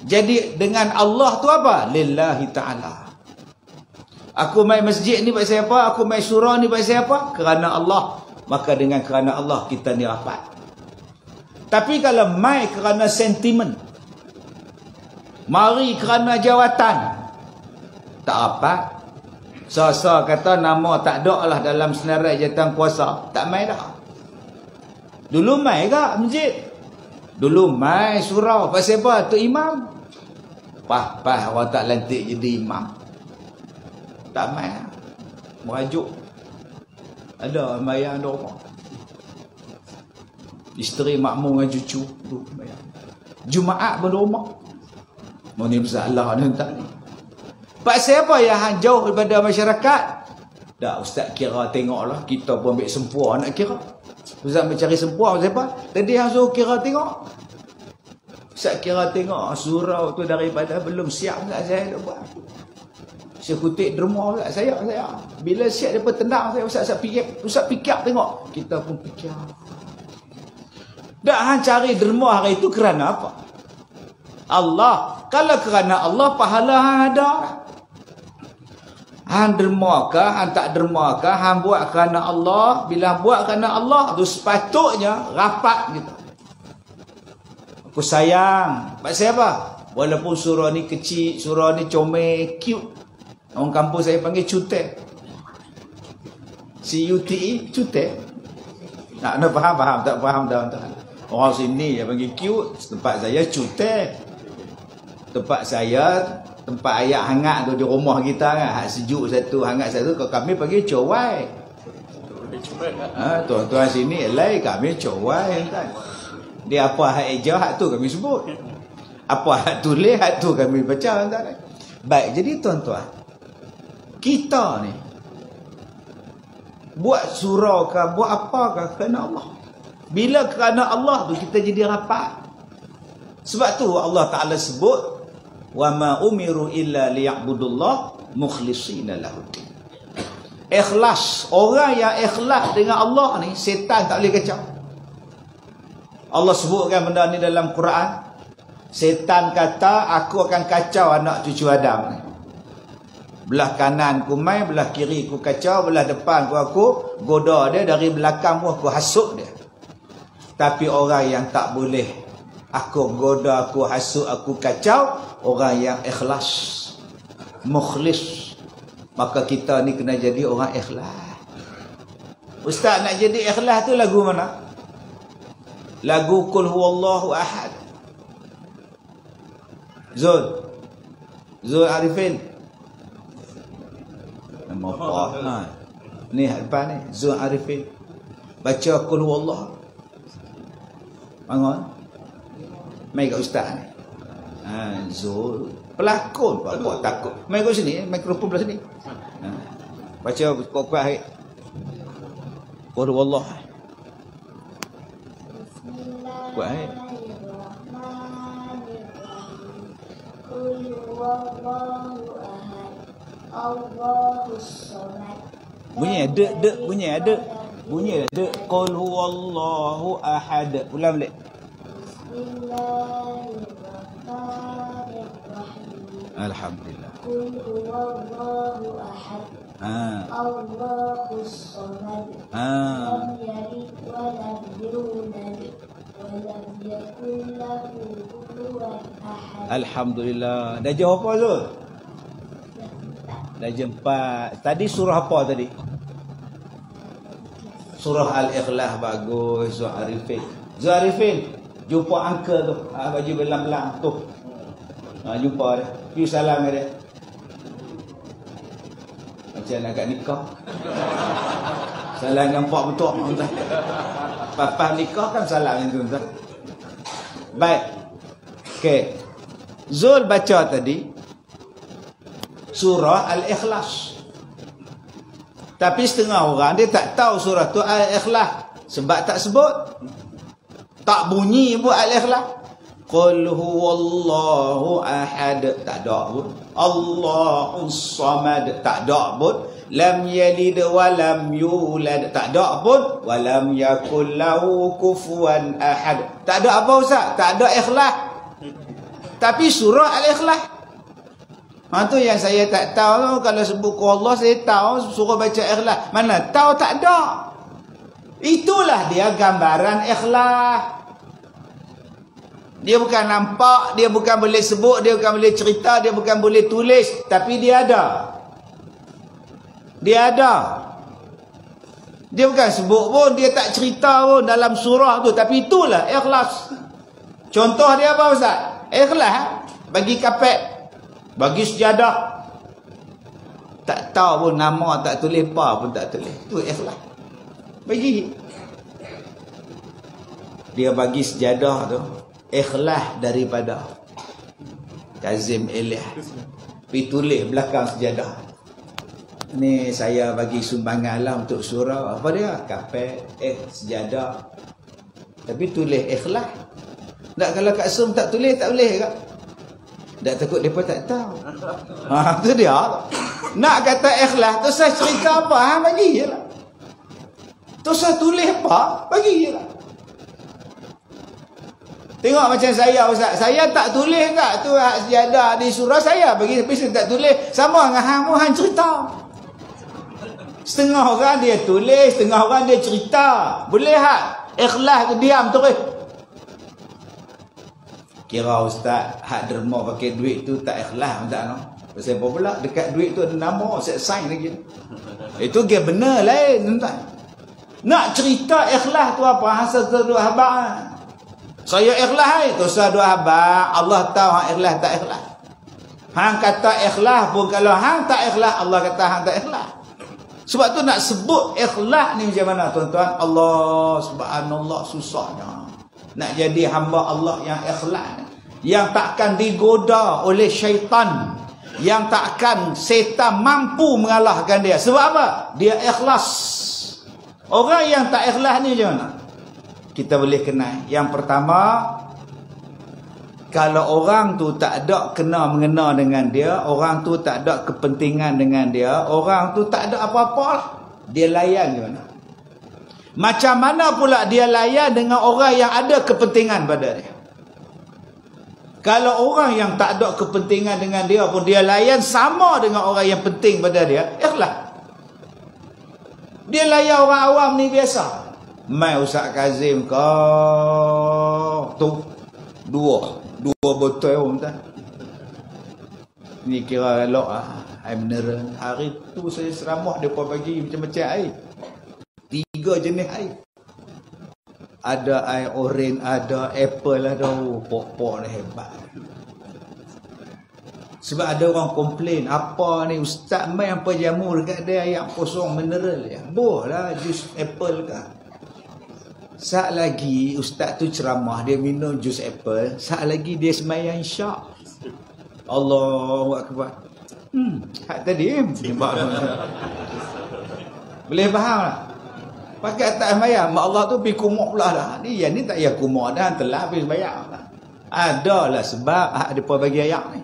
Jadi dengan Allah tu apa? Lillahi ta'ala. Aku main masjid ni pasal apa? Aku main surau ni pasal apa? Kerana Allah. Maka dengan kerana Allah kita ni rapat. Tapi kalau main kerana sentimen, mari kerana jawatan, tak rapat. So kata nama tak ada lah dalam senarai jawatan kuasa, tak main dah. Dulu main ke masjid? Dulu main surau pasal apa? Tu imam. Pah orang tak lantik jadi imam. Tak main. Merajuk. Ada bayang ada rumah. Isteri makmur dengan cucu tu bayang. Jumaat pun rumah. Mau ni masalah ni tak ni. Pasal apa yang jauh daripada masyarakat? Dah ustaz kira tengoklah, kita pun ambil sempua nak kira. Ustaz mencari sempua pasal apa? Tadi yang suruh kira tengok. Ustaz kira tengok surau tu daripada belum siap tak saya dah buat. Saya kutip derma pula saya. Bila siap dia tendang saya, Ustaz fikir tengok. Kita pun fikir. Dak hang cari derma hari itu kerana apa? Allah. Kalau kerana Allah, pahala hang ada. Hang derma ke, hang tak derma ke, hang buat kerana Allah. Bila buat kerana Allah, tu sepatutnya rapat kita. Aku sayang. Pasal apa? Walaupun surau ni kecil, surau ni comel, cute. Orang kampung saya panggil cute. C-U-T-E, cute. Nak faham? Tak faham tuan-tuan. Orang sini dia panggil cute. Tempat saya cute. Tempat saya, tempat air hangat tu di rumah kita kan. Hak sejuk satu, hangat satu. Kalau kami panggil cowai. Tuan-tuan sini lain, kami cowai kan. Dia apa hak eja, hak tu kami sebut. Apa hak tulis, hak tu kami baca kan. Baik, jadi tuan-tuan, kita ni buat surau ke, buat apa ke kerana Allah. Bila kerana Allah tu kita jadi rapat. Sebab tu Allah Ta'ala sebut, wa ma umiru illa liya'budullah mukhlishina lahuddin. Ikhlas. Orang yang ikhlas dengan Allah ni, setan tak boleh kacau. Allah sebutkan benda ni dalam Quran. Setan kata, aku akan kacau anak cucu Adam ni. Belah kanan ku main, belah kiri ku kacau, belah depan aku goda dia, dari belakang aku hasut dia. Tapi orang yang tak boleh aku goda, aku hasut, aku kacau, orang yang ikhlas, mukhlis. Maka kita ni kena jadi orang ikhlas. Ustaz, nak jadi ikhlas tu lagu mana? Lagu Qul Huwallahu Ahad. Zul Arifin. Nama apa? Ni depan ni, Zul Arifin. Baca Qul Huwallahu. Bangun. Mai kat ustaz ni. Zul pelakon apa takut. Mai kat sini, mikrofon belah sini. Baca kuat-kuat. Qul Huwallahu. Kuat. Qul huwallahu ahad. Allahus samad. Bunyi dek bunyi ada. Bunyi dek qul huwallahu ahad. Ulang balik. Bismillahirrahmanirrahim. Alhamdulillah. Qul huwallahu ahad. Allahus samad. Lam yalid wa lam yulad wa lam yakul lahu kufuwan ahad. Alhamdulillah. Dah jawab apa Zul? Dah jempat. Tadi surah apa tadi? Surah Al-Ikhlas. Bagus. Zul Arifin. Zul Arifin, jumpa uncle tu. Baju belang-belang tu. Jumpa dia. Pergi salam dia. Macam nak kat nikah. Salam nampak betul. Papa nikah kan salam itu. Baik. Okey. Zul baca tadi surah Al-Ikhlas. Tapi setengah orang dia tak tahu surah tu Al-Ikhlas sebab tak sebut. Tak bunyi pun Al-Ikhlas. Qul huwallahu ahad, tak ada pun. Allahus samad, tak ada pun. Lam yalid wa lam yulad, tak ada pun. Wa lam yakul lahu kufuwan ahad. Tak ada apa Ustaz? Tak ada ikhlas. Tapi surah Al-Ikhlas. Tu yang saya tak tahu. Kalau sebut Allah saya tahu suruh baca Ikhlas. Mana tahu tak ada. Itulah dia gambaran ikhlas. Dia bukan nampak, dia bukan boleh sebut, dia bukan boleh cerita, dia bukan boleh tulis, tapi dia ada. Dia ada. Dia bukan sebut pun, dia tak cerita pun dalam surah tu, tapi itulah ikhlas. Contoh dia apa Ustaz? Ikhlas bagi kapet, bagi sejadah. Tak tahu pun nama, tak tulis apa pun tak tulis. Itu ikhlas. Bagi dia bagi sejadah tu ikhlas daripada Kazim Ilyas. Pergi tulis belakang sejadah, ni saya bagi sumbangan lah untuk surau. Apa dia? Kapet, sejadah. Tapi tulis ikhlas. Tak, kalau kat Sum tak tulis tak boleh ke? Tak, takut mereka tak tahu. Tu dia. Nak kata ikhlas tu saya cerita apa? Bagi je lah. Tu saya tulis apa? Bagi je lah. Tengok macam saya Ustaz. Saya tak tulis kat tu hak sejadah di surah saya. Bagi tapi saya tak tulis. Sama dengan hang pun hang cerita. Setengah orang dia tulis, setengah orang dia cerita. Boleh hak ikhlas tu diam terus. Kira Ustaz hak derma pakai duit tu tak ikhlas tak no. Pasal apa pula dekat duit tu ada nama, saya sign lagi. Itu dia benar lain tuan. Nak cerita ikhlas tu apa? Hasal tu habaq. Saya ikhlas tu sadu habaq. Allah tahu hang ikhlas tak ikhlas. Hang kata ikhlas pun kalau hang tak ikhlas, Allah kata hang tak ikhlas. Sebab tu nak sebut ikhlas ni macam mana tuan-tuan? Allah subhanallah susahnya. Nak jadi hamba Allah yang ikhlas, yang takkan digoda oleh syaitan, yang takkan setan mampu mengalahkan dia. Sebab apa? Dia ikhlas. Orang yang tak ikhlas ni macam mana? Kita boleh kenal. Yang pertama, kalau orang tu tak ada kena mengena dengan dia, orang tu tak ada kepentingan dengan dia, orang tu tak ada apa-apa lah, dia layan macam mana? Macam mana pula dia layan dengan orang yang ada kepentingan pada dia? Kalau orang yang tak ada kepentingan dengan dia pun dia layan sama dengan orang yang penting pada dia, ikhlas. Dia layan orang awam ni biasa. Mai Ustaz Kazim kau tu dua botol om tak. Ni kira elok air mineral. Hari tu saya seramah depa bagi macam-macam air. 3 jenis air. Ada air oren, ada apple, ada pok-pok ni hebat. Sebab ada orang komplain, apa ni Ustaz mai apa jamu dekat dia yang kosong mineral ya. Boh lah jus apple ke. Saat lagi Ustaz tu ceramah, dia minum jus apple, saat lagi dia sembahyang isyak. Allahu akbar. Hak tadi boleh faham tak? Pakai tak sembahyang, mak Allah tu pergi kumuk pula dah. Ni yang ni tak payah kumuk dah, telah pergi sembahyang. Adalah sebab hak depa bagi ayat ni.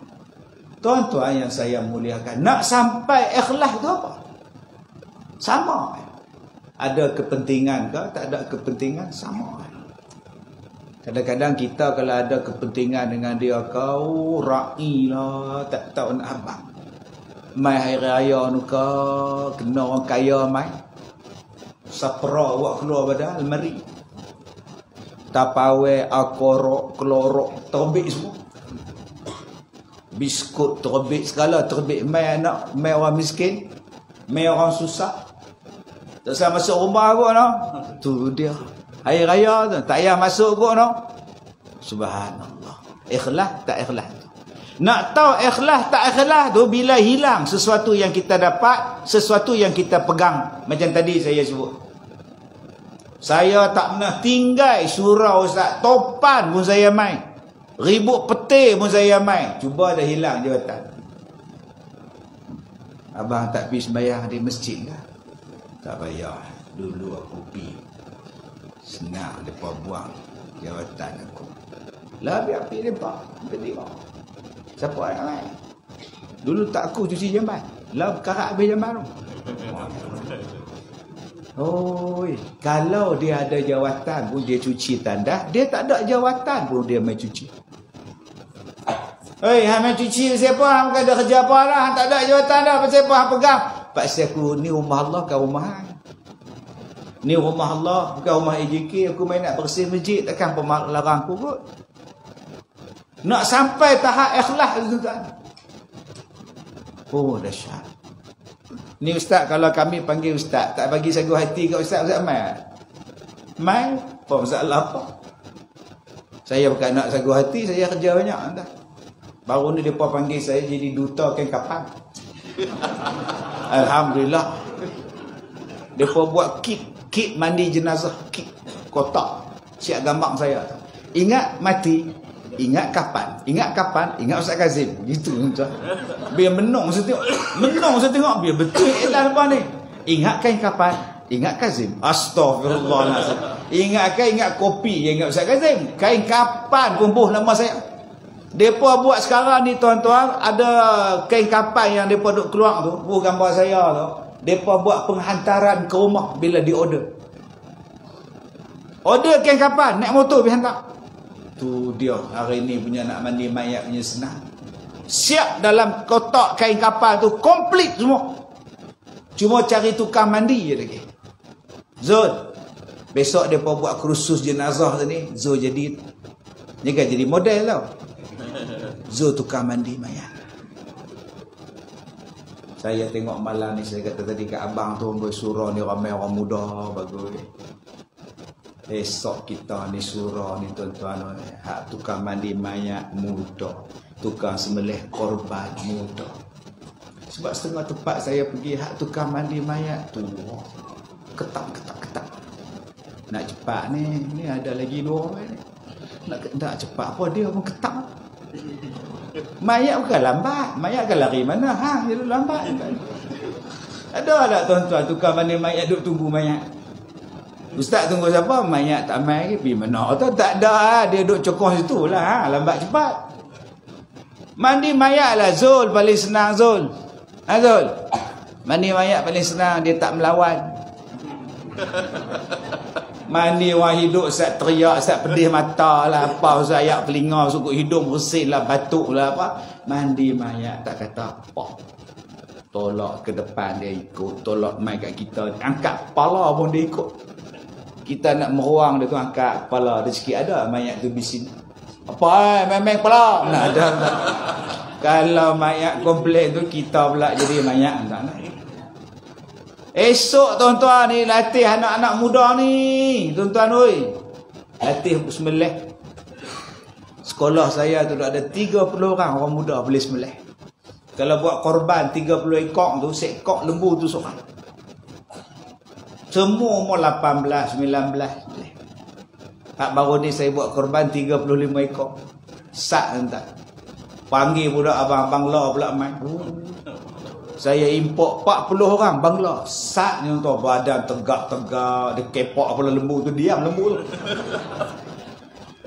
Tuan-tuan yang saya muliakan, nak sampai ikhlas tu apa? Sama. Ada kepentingan ke? Tak ada kepentingan, sama. Kadang-kadang kita kalau ada kepentingan dengan dia, kau ra'i lah, tak tahu nak abang. Mai hari raya nu ke, kena orang kaya mai. Sapra awak keluar pada almari. Tapawe, akorok, kelorok, terbit semua. Biskut terbit segala, terbit mai anak, mai orang miskin, mai orang susah. Tak usah masuk rumah kot no. Tu dia. Hari raya tu tak payah masuk kot no. Subhanallah. Ikhlas tak ikhlas tu. Nak tahu ikhlas tak ikhlas tu bila hilang sesuatu yang kita dapat, sesuatu yang kita pegang. Macam tadi saya sebut. Saya tak pernah tinggal surau Ustaz, topan pun saya main. Ribut petir pun saya main. Cuba dah hilang jawatan. Abang tak pergi sembahyang di masjid ke? Tak payah. Dulu aku pergi. Senang mereka buang jawatan aku. Lah biar pergi mereka. Mereka siapa yang lain? Dulu tak aku cuci jamban. Lah karak habis jamban tu. Oi, kalau dia ada jawatan pun dia cuci tandas, dia tak ada jawatan pun dia main cuci. Hei, hang main cuci siapa? Hang bukan ada kerja apa lah. Hang tak ada jawatan dah. Pasal apa hang pegang? Paksa aku, ni rumah Allah kan rumah hang. Ni rumah Allah, bukan rumah AJK. Aku main nak bersih masjid, takkan larang aku kot. Nak sampai tahap ikhlas tuan-tuan. Oh, dahsyat. Ni ustaz, kalau kami panggil ustaz, tak bagi sagu hati kat ustaz, ustaz mai. Mai? Apa masalah apa? Saya bukan nak sagu hati, saya kerja banyak dah. Baru ni depa panggil saya jadi duta kain kapan. Alhamdulillah. Depa buat kit mandi jenazah, kit kotak. Siap gambar saya. Ingat mati, ingat kapan, ingat Ustaz Kazim. Gitu tuan. Biar menong saya tengok. Menong saya tengok biar betul iklan apa ni. Ingat kain kapan, ingat Kazim. Astagfirullahalazim. Ingat kopi, ingat Ustaz Kazim. Kain kapan pembuh nama saya. Depa buat sekarang ni tuan-tuan, ada kain kapan yang depa duk keluar tu, gambar saya tu. Depa buat penghantaran ke rumah bila di order. Order kain kapan, naik motor pergi hantar. Tu dia hari ni punya nak mandi mayat punya senang. Siap dalam kotak kain kapan tu, komplit semua. Cuma cari tukang mandi je lagi. Zul, besok depa buat kursus jenazah tadi, Zul jadi model tau. Zul tukang mandi mayat. Saya tengok malam ni, saya kata tadi kat abang tu bersurah ni ramai orang muda bagus. Esok kita ni surah ni tuan-tuan, hak tukang mandi mayat muda, tukang sembelih korban muda. Sebab setengah tempat saya pergi hak tukang mandi mayat tu ketak. Nak cepat ni ada lagi 2 orang ni. Nak cepat apa dia pun ketak. Mayat bukan lambat. Mayat akan lari mana? Dia lambat. Ada tak tuan-tuan tukang mandi mayat duk tunggu mayat? Ustaz tunggu siapa? Mayat tak mai ke? Pergi mana? Tak ada. Dia duk cokong situ lah. Lambat cepat. Mandi mayat lah Zul. Paling senang Zul. Zul. Mandi mayat paling senang. Dia tak melawan. Mandi orang hidup Ustaz teriak, Ustaz pedih mata lah apa, Ustaz ayak telinga, sukut hidung bersin lah, batuk lah apa. Mandi mayat tak kata apa. Tolak ke depan dia ikut, tolak mai kat kita, angkat kepala pun dia ikut. Kita nak meruang dia tu angkat kepala, rezeki ada, mayat tu bising. Apa main-main kepala? Nah, ada. Kalau mayat komplek tu kita pula jadi mayat tak nak. Esok tuan-tuan ni latih anak-anak muda ni. Tuan-tuan oi. Latih sembelih. Sekolah saya tu ada 30 orang muda boleh sembelih. Kalau buat korban 30 ekor tu, seekor lembu tu seorang. Semua umur 18, 19. Tak baru ni saya buat korban 35 ekor. Sat entah. Panggil budak abang Bangla pula main. Saya import 40 orang Bangla. Satnya tu badan tegak-tegak, dia kepok apa lembu tu, diam lembu tu.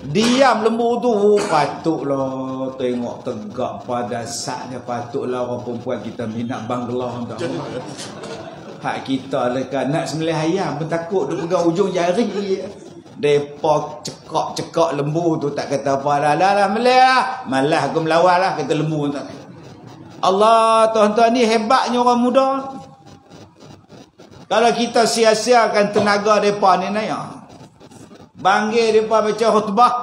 Diam lembu tu, patutlah tengok tegak badan satnya, patutlah orang perempuan kita minat Bangla tu. Hak kita dekat nak sembelih ayam pun takut dia pegang ujung jari. Depa cekak lembu tu tak kata apa dah melih lah. Malah aku melawan lah kata lembu tu. Allah, tuan-tuan ni hebatnya orang muda. Kalau kita sia-siakan tenaga mereka ni naya. Panggil mereka baca khutbah.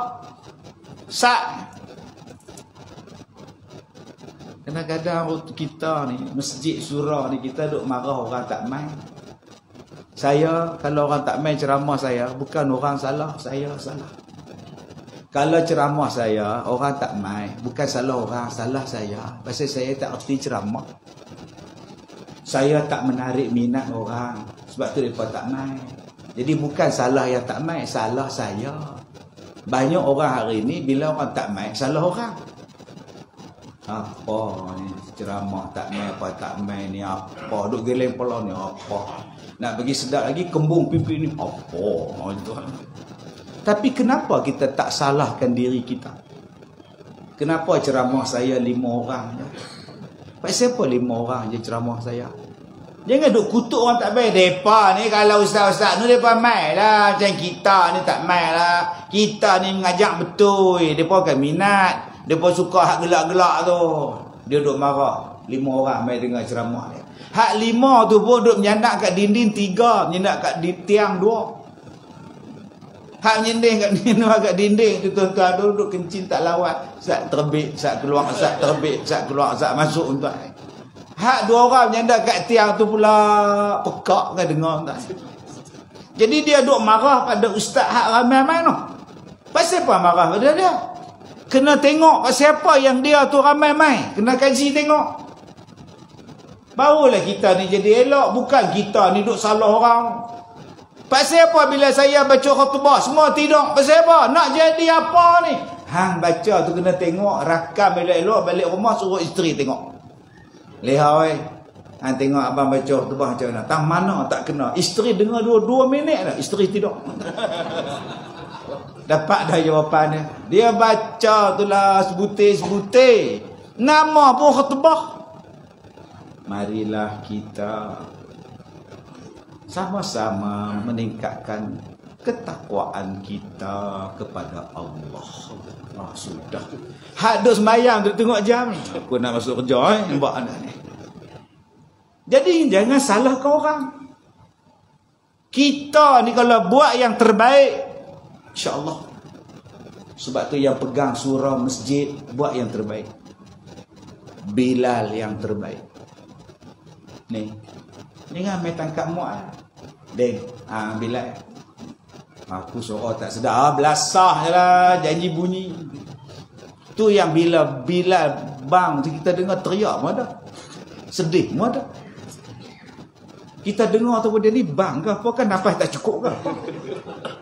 Sat. Kadang-kadang kita ni, masjid surah ni, kita duk marah orang tak main. Saya, kalau orang tak main ceramah saya, bukan orang salah, saya salah. Kalau ceramah saya, orang tak mai, bukan salah orang, salah saya. Pasal saya tak erti ceramah. Saya tak menarik minat orang. Sebab tu mereka tak mai. Jadi bukan salah yang tak mai, salah saya. Banyak orang hari ni, bila orang tak mai, salah orang. Apa ni, ceramah tak mai, apa tak mai ni, apa. Duk geleng pula ni, apa. Nak bagi sedap lagi, kembung pipi ni, apa. Itu. Tapi kenapa kita tak salahkan diri kita? Kenapa ceramah saya 5 orang je? Pasal apa 5 orang je ceramah saya? Jangan duk kutuk orang tak baik. Depa ni kalau ustaz-ustaz ni depa mai lah. Macam kita ni tak mai lah. Kita ni mengajak betul. Depa kan minat. Depa suka hak gelak-gelak tu. Dia duk marah. 5 orang mai dengar ceramah dia. Hak 5 tu pun duk menyandak kat dinding 3, menyandak kat tiang 2. Hak nyendih kat dinding tu tuan-tuan duduk kencing tak lawat. Sat terbit, sat keluar, sat terbit, sat keluar, sat masuk tuan. Hak 2 orang menyandak kat tiang tu pula pekak kan dengar tuan. Jadi dia duk marah pada ustaz hak ramai-ramai tu. Pasal apa marah pada dia? Kena tengok pasal apa yang dia tu ramai-ramai. Kena kaji tengok. Barulah kita ni jadi elok. Bukan kita ni duk salah orang. Pasal apa bila saya baca khutbah semua tidur? Pasal apa? Nak jadi apa ni? Hang baca tu kena tengok. Rakam elok-elok balik rumah suruh isteri tengok. Lihat oi. Hang tengok abang baca khutbah macam mana. Tak mana tak kena. Isteri dengar 2 minit dah. Isteri tidur. Dapat dah jawapannya. Dia baca tu lah sebutir-sebutir. Nama pun khutbah. Marilah kita sama-sama meningkatkan ketakwaan kita kepada Allah. Sudah. Hak duk sembahyang duk tengok jam. Aku nak masuk kerja nampak anak ni. Jadi jangan salahkan orang. Kita ni kalau buat yang terbaik, insya-Allah. Sebab tu yang pegang surau masjid buat yang terbaik. Bilal yang terbaik. Ni. Dengan mai tangkap Muaz. Deng, Bilal. Aku suara tak sedar, belasah jelah janji bunyi. Tu yang bila Bilal bang tu kita dengar teriak pun ada. Sedih pun ada. Kita dengar tu dia ni bang ke apa kan nafas tak cukup ke?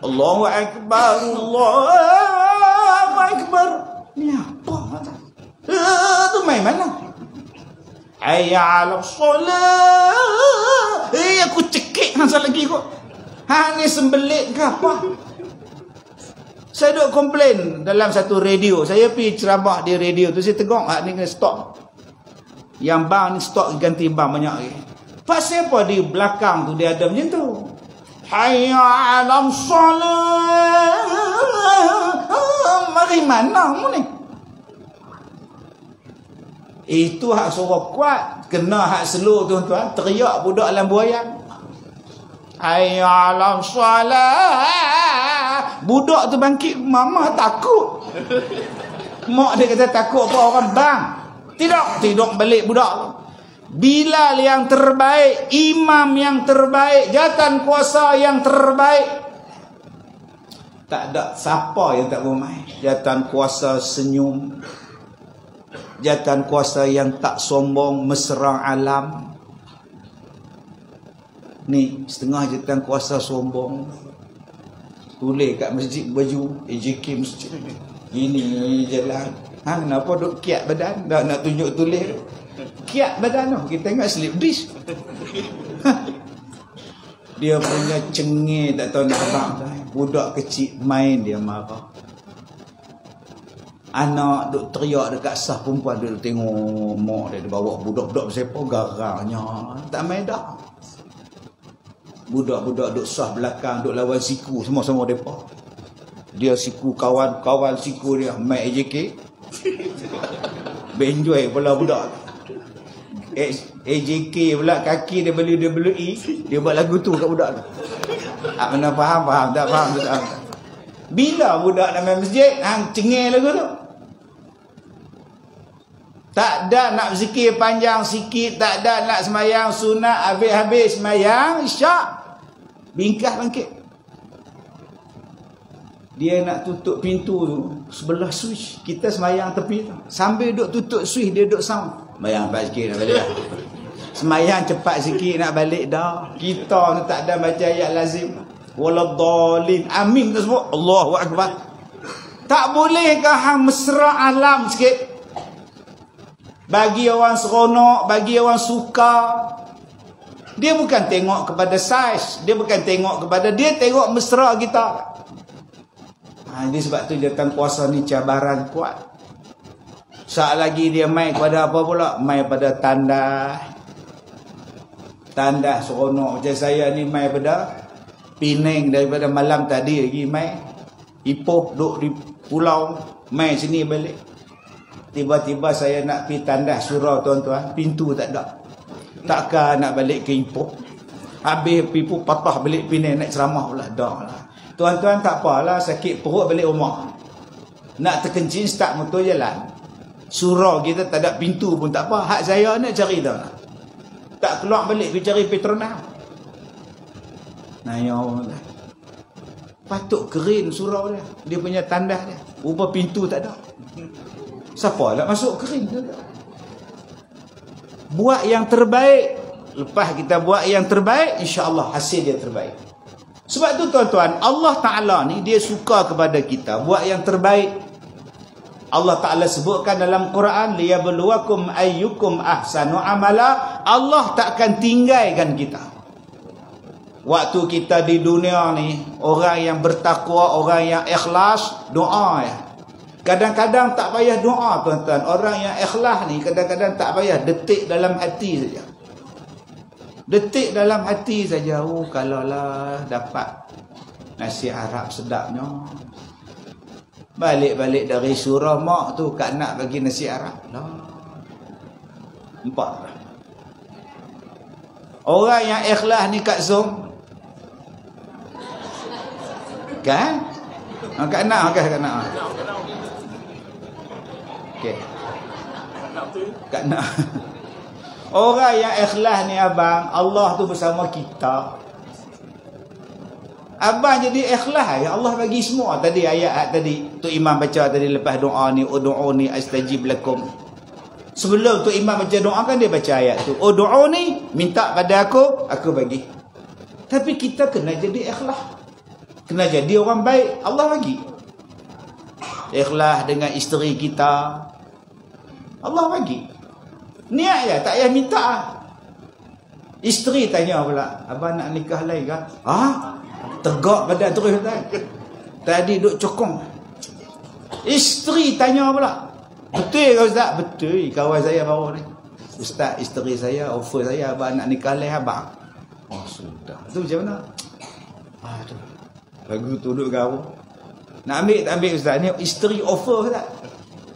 Allahu akbar, Allahu akbar. Ni apa macam? Tu main mana? Hayya 'ala solat. Aku cekik hang lagi kok. Hang ni sembelit ke apa? Saya duk komplain dalam satu radio. Saya pergi ceramah di radio tu, saya tengok hak ni kena stop. Yang bang ni stop ganti bang banyak lagi. Pasal apa di belakang tu dia ada macam tu? Hayya 'ala solat. Mari mana mu ni? Itu hak suara kuat. Kena hak slow tuan-tuan. Teriak budak dalam buayan. Hayya 'ala solat. Budak tu bangkit. Mama takut. Mak dia kata takut apa orang bang. Tidak balik budak tu. Bilal yang terbaik. Imam yang terbaik. Jawatan kuasa yang terbaik. Tak ada siapa yang tak bermain. Jawatan kuasa senyum. Jawatan kuasa yang tak sombong, mesra alam. Ni setengah jawatan kuasa sombong. Tulis kat masjid baju AJK masjid. Gini jalan. Hang kenapa duk kiat badan? Dah nak tunjuk tulis. Kiat badan tu. Kita tengok slip disc. Dia punya cengih tak tahu nak abang. Budak kecil main dia marah. Anak duk teriak dekat sah perempuan dia tengok mak dia bawa budak-budak bersepa garangnya. Tak main dah. Budak-budak duk sah belakang duk lawan siku sama-sama depa. Dia siku kawan siku dia main AJK. Benjoy pula budak. AJK pula kaki dia beli WWE. Dia buat lagu tu kat budak tu. Mana faham tak faham. Bila budak nak main masjid hang cengeng lagu tu. Tak ada nak zikir panjang sikit, tak ada nak semayang sunat habis-habis semayang isyak. Bingkah bangkit. Dia nak tutup pintu tu sebelah switch. Kita semayang tepi tu. Sambil duk tutup switch dia duk sound. Semayang cepat sikit nak balik dah. Semayang cepat sikit nak balik dah. Kita tu tak ada baca ayat lazim. Waladhdallin. Amin tu sebut. Allahu akbar. Tak boleh ke hang mesra alam sikit? Bagi orang seronok, bagi orang suka. Dia bukan tengok kepada saiz, dia bukan tengok kepada, dia tengok mesra kita. Ini sebab tu jawatan kuasa ni cabaran kuat. Saat lagi dia main kepada apa pula? Main pada tandas. Tandas seronok macam saya ni main pada Penang daripada malam tadi lagi main. Ipoh duduk di pulau, main sini balik. Tiba-tiba saya nak pergi tandas surau tuan-tuan, pintu tak ada. Takkan nak balik ke Ipoh. Habis pipu patah balik Penang nak ceramah pula. Dah lah. Tuan-tuan tak apalah, sakit perut balik rumah. Nak terkencing start motor jalan. Surau kita tak ada pintu pun tak apa. Hak saya nak cari dah. Tak keluar balik pergi cari Petronas. Naya orang dah. Patut kering surau dia. Dia punya tandas dia. Rupa pintu tak ada. Siapa nak masuk kering? Buat yang terbaik. Lepas kita buat yang terbaik, insya-Allah hasil dia terbaik. Sebab tu tuan-tuan, Allah Ta'ala ni dia suka kepada kita buat yang terbaik. Allah Ta'ala sebutkan dalam Quran, liyabluwakum ayyukum ahsanu amala. Allah takkan tinggalkan kita. Waktu kita di dunia ni, orang yang bertakwa, orang yang ikhlas, doa ya. Kadang-kadang tak payah doa tuan-tuan. Orang yang ikhlas ni kadang-kadang tak payah, detik dalam hati saja. Detik dalam hati saja. Oh, kalaulah dapat nasi Arab sedapnya. Balik-balik dari surau mak tu kak nak bagi nasi Arab. Lah. Nampak. Orang yang ikhlas ni Kak Zom. Kan? Kak nak ke Kak nak? Okey. Kak nak. Orang yang ikhlas ni abang, Allah tu bersama kita. Abang jadi ikhlas ya, Allah bagi semua. Tadi ayat tadi tu Imam baca tadi lepas doa ni, ud'uni astajib lakum. Sebelum tu Imam baca doa kan dia baca ayat tu, ud'uni, minta pada aku bagi. Tapi kita kena jadi ikhlas. Kena jadi orang baik, Allah bagi. Ikhlas dengan isteri kita, Allah bagi. Niat je, tak payah minta. Isteri tanya pula, abang nak nikah lain ke? Tegak badan terus tadi duk cokong. Isteri tanya pula, betul ke Ustaz? Betul, kawan saya baru ni. Ustaz, isteri saya offer saya abang nak nikah lain abang. Oh sudah. Tu macam mana? Tu. Lagu tu duduk garu. Nak ambil tak ambil Ustaz? Ni isteri offer Ustaz.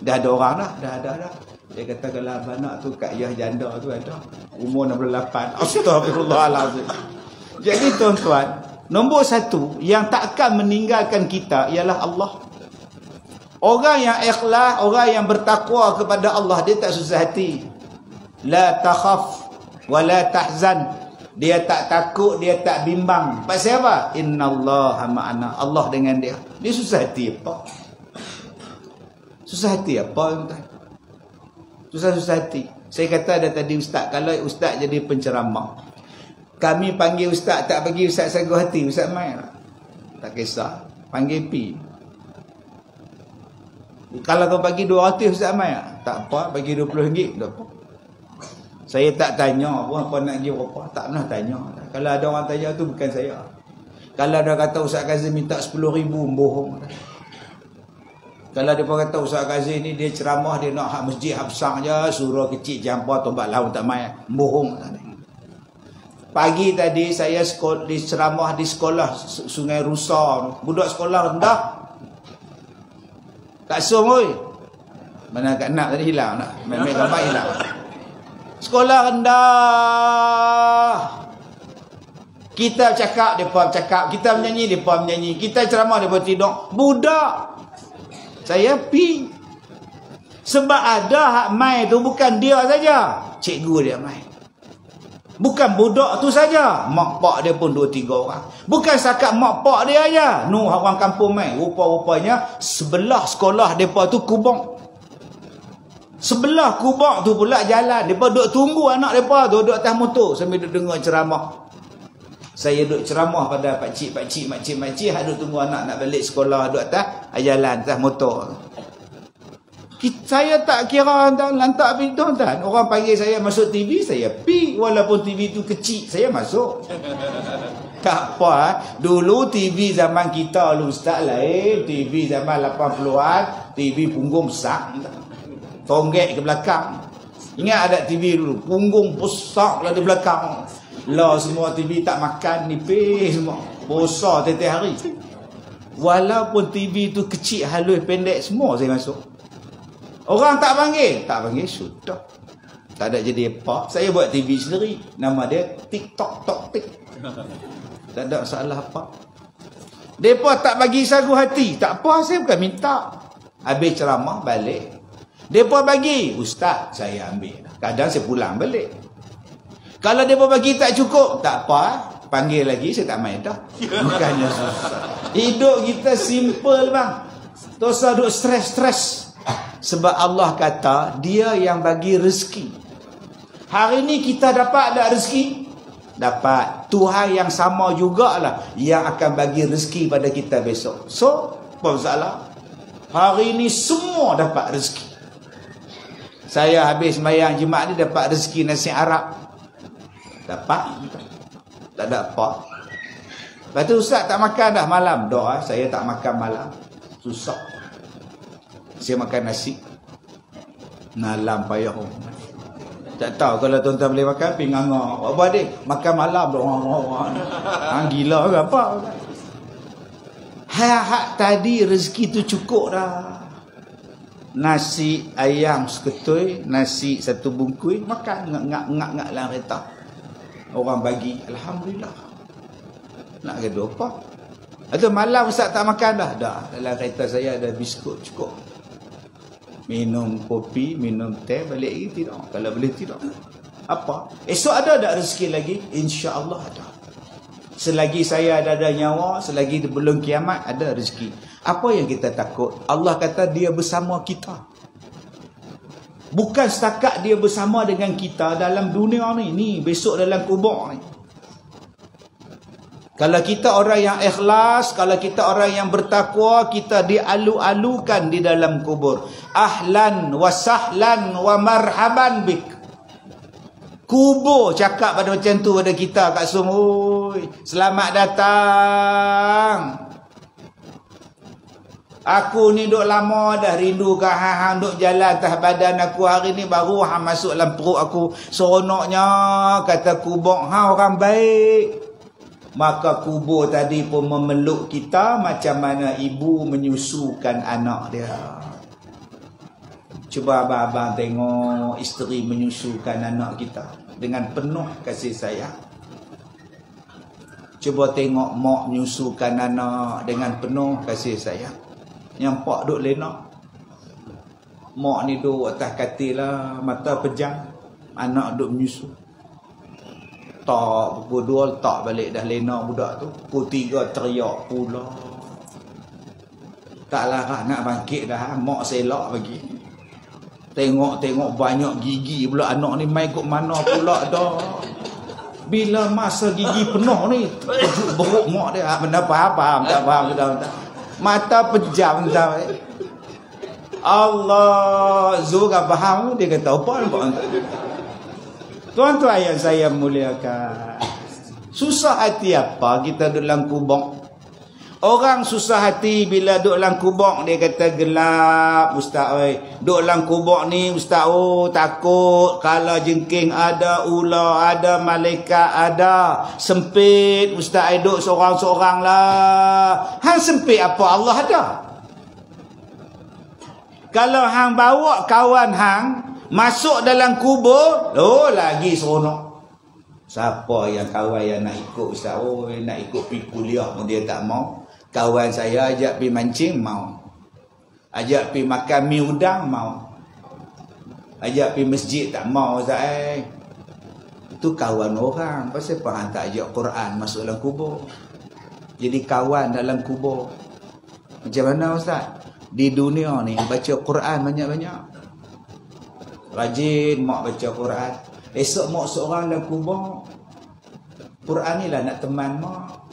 Dah ada orang dah. Dah. Dia kata kalau abang nak tu Kak Yah janda tu ada. Umur 68. Astagfirullahalazim. Jadi tuan-tuan, nombor satu yang takkan meninggalkan kita ialah Allah. Orang yang ikhlas, orang yang bertakwa kepada Allah, dia tak susah hati. La takhaf wa la tahzan. Dia tak takut, dia tak bimbang. Pasal apa? Innallaha ma'ana. Allah dengan dia. Dia susah hati apa? Susah hati apa tuan? Susah-susah hati. Saya kata ada tadi ustaz, kalau ustaz jadi penceramah, kami panggil ustaz, tak bagi ustaz sagu hati, ustaz main tak kisah, panggil pi. Kalau kau bagi 200 ustaz main tak apa, bagi RM20 tak apa. Saya tak tanya apa nak dia berapa, tak pernah tanya. Kalau ada orang tanya tu bukan saya. Kalau ada kata Ustaz Kazim minta 10,000, bohong. Kalau dia pun kata Ustaz Kazim ni dia ceramah, dia nak hak masjid hak besar je, surau kecil jampa tombak laut tak main, bohong. Pagi tadi saya ceramah di sekolah Sungai Rusa, budak sekolah rendah. Kak Som oi. Mana Kak Nak tadi hilang nak. Main gambar hilang. Sekolah rendah. Kita cakap, depa cakap, kita menyanyi, depa menyanyi, kita ceramah, depa tidur. Budak. Saya pi. Sebab ada hak mai tu bukan dia saja. Cikgu dia mai. Bukan budak tu saja. Mak pak dia pun 2-3 orang. Bukan sakat mak pak dia aja. Nu orang kampung mai. Rupa-rupanya sebelah sekolah depa tu kubang. Sebelah kubang tu pula jalan. Depa duk tunggu anak depa tu duk atas motor sambil duk dengar ceramah. Saya duk ceramah pada pakcik-pakcik, makcik-makcik hak duk tunggu anak nak balik sekolah duk atas jalan atas motor. Saya tak kira lantak pergi tuan-tuan. Orang panggil saya masuk TV, saya pi. Walaupun TV tu kecil, saya masuk. Tak apa. Dulu TV zaman kita lu ustaz lain. TV zaman 80-an, TV punggung besar. Tonggek ke belakang. Ingat ada TV dulu, punggung besar lah di belakang. Lah semua TV tak makan, nipis semua. Besar tiap-tiap hari. Walaupun TV tu kecil, halus, pendek, semua saya masuk. Orang tak panggil sudah. Tak ada jadi apa. Saya buat TV sendiri. Nama dia TikTok Tok Tik. Tak ada masalah apa. Mereka tak bagi sagu hati. Tak apa, saya bukan minta. Habis ceramah balik. Mereka bagi, ustaz saya ambil. Kadang saya pulang balik. Kalau mereka bagi tak cukup, tak apa. Panggil lagi, saya tak main dah. Bukannya susah. Hidup kita simple bang. Tak usah duk stres-stres. Sebab Allah kata, dia yang bagi rezeki. Hari ni kita dapat tak rezeki? Dapat. Tuhan yang sama jugalah yang akan bagi rezeki pada kita besok. So, apa masalah? Hari ni semua dapat rezeki. Saya habis sembahyang Jumaat ni dapat rezeki nasi Arab. Dapat. Tak ada apa. Lepas tu ustaz tak makan dah malam. Doa saya tak makan malam. Susah. Saya makan nasi. Malam payah. Tak tahu kalau tuan-tuan boleh makan pinggang. Apa adik? Makan malam doa. Gila ke apa? Hak tadi rezeki tu cukup dah. Nasi ayam seketui, nasi satu bungkus, makan ngak dalam kereta. Orang bagi, alhamdulillah. Nak gaduh apa? Atau malam ustaz tak makan dah? Dah, dalam kereta saya ada biskut cukup. Minum kopi, minum teh, balik lagi tidak. Kalau boleh tidak. Apa? Esok ada tak rezeki lagi? InsyaAllah ada. Selagi saya ada nyawa, selagi belum kiamat, ada rezeki. Apa yang kita takut? Allah kata dia bersama kita. Bukan setakat dia bersama dengan kita dalam dunia ni besok dalam kubur ni. Kalau kita orang yang ikhlas, kalau kita orang yang bertakwa, kita dialu-alukan di dalam kubur. Ahlan wa sahlan wa marhaban bik. Kubur cakap pada macam tu pada kita kat semua. Selamat datang. Aku ni duk lama dah rindu ke hang duk jalan atas badan aku. Hari ni baru hang masuk dalam perut aku. Seronoknya kata kubur hang orang baik. Maka kubur tadi pun memeluk kita macam mana ibu menyusukan anak dia. Cuba abang-abang tengok isteri menyusukan anak kita dengan penuh kasih sayang. Cuba tengok mak menyusukan anak dengan penuh kasih sayang. Yang pak duk lena. Mak ni duk atas katil lah, mata pejam. Anak duk menyusu. Tak, pukul 2 letak balik dah lena budak tu. Pukul 3 teriak pula. Tak larat nak bangkit dah. Mak selak bagi. Tengok-tengok banyak gigi pula anak ni main kot mana pula dah. Bila masa gigi penuh ni, beruk mak dia. Benda faham, tak faham. Mata pejam dah. Allah, Zul kan faham. Dia kata apa? Tuan-tuan yang saya muliakan, susah hati apa kita duduk dalam kubur? Orang susah hati bila duduk dalam kubur, dia kata gelap ustaz oi. Duduk dalam kubur ni ustaz, oh takut kalau jengking ada, ular ada, malaikat ada. Sempit ustaz ai duduk seorang-seorang lah. Hang sempit apa Allah ada? Kalau hang bawa kawan hang masuk dalam kubur, oh lagi seronok. Siapa yang kawan yang nak ikut ustaz? Oh nak ikut pergi kuliah pun dia tak mau. Kawan saya ajak pergi mancing, mau. Ajak pergi makan mi udang, mau. Ajak pergi masjid, tak mau ustaz. Itu kawan orang. Pasal apa hang tak ajak Quran masuk dalam kubur? Jadi kawan dalam kubur. Macam mana ustaz? Di dunia ni baca Quran banyak-banyak. Rajin mak baca Quran. Esok mak seorang dalam kubur. Quran ni lah nak teman mak.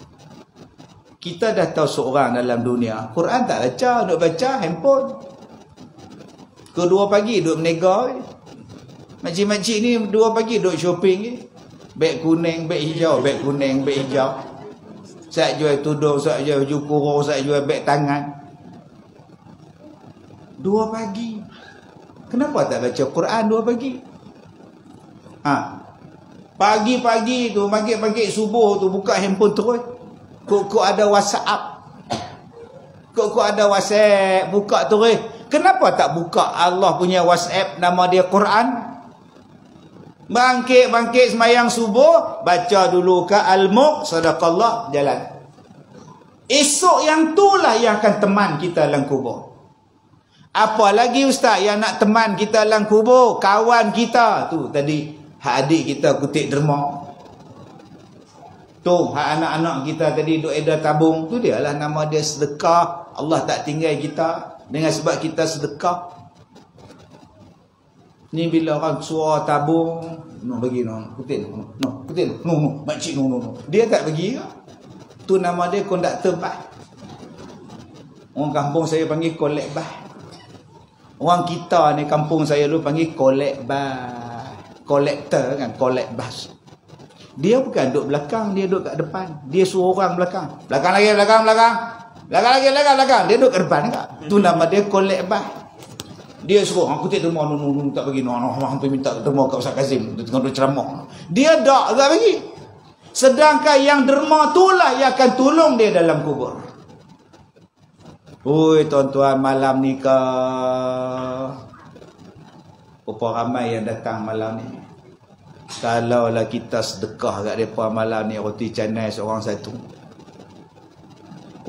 Kita dah tahu seorang dalam dunia Quran tak baca, duk baca handphone. Kedua pagi duk menega. Makcik-makcik ni 2 pagi duk shopping ni. Beg kuning, beg hijau, beg kuning, beg hijau. Saya jual tudung, saya jual baju kurung, saya jual beg tangan. 2 pagi. Kenapa tak baca Quran 2 pagi? Pagi-pagi tu, pagi-pagi subuh tu buka handphone terus. Kok ada WhatsApp. Kok ada WhatsApp, buka terus. Kenapa tak buka Allah punya WhatsApp nama dia Quran? Bangkit semayang subuh, baca dulu ke Al-Mulk, sadaqallah, jalan. Esok yang itulah yang akan teman kita dalam kubur. Apa lagi ustaz yang nak teman kita dalam kubur? Kawan kita tu tadi, hak adik kita kutip derma. Tu hak anak-anak kita tadi duk edar tabung, tu dia lah nama dia sedekah. Allah tak tinggal kita dengan sebab kita sedekah. Ni bila orang suara tabung, no bagi no, kutip no, kutip no, makcik no. Dia tak bagi ke? Tu nama dia konduktor bas. Orang kampung saya panggil kolek bas. Orang kita ni kampung saya dulu panggil kolek bas. Kolektor kan, kolek bas. Dia bukan duduk belakang, dia duduk kat depan. Dia suruh orang belakang. Belakang lagi. Dia duduk kat depan kan. Tu nama dia kolek bas. Dia suruh, aku tak derma, tak bagi, hampir minta derma kat Ustaz Kazim, dia tengah ceramah. Dia tak bagi. Sedangkan yang derma itulah yang akan tolong dia dalam kubur. Oi tuan-tuan, malam ni ke berapa ramai yang datang malam ni. Kalaulah kita sedekah kat mereka malam ni, roti canai seorang satu,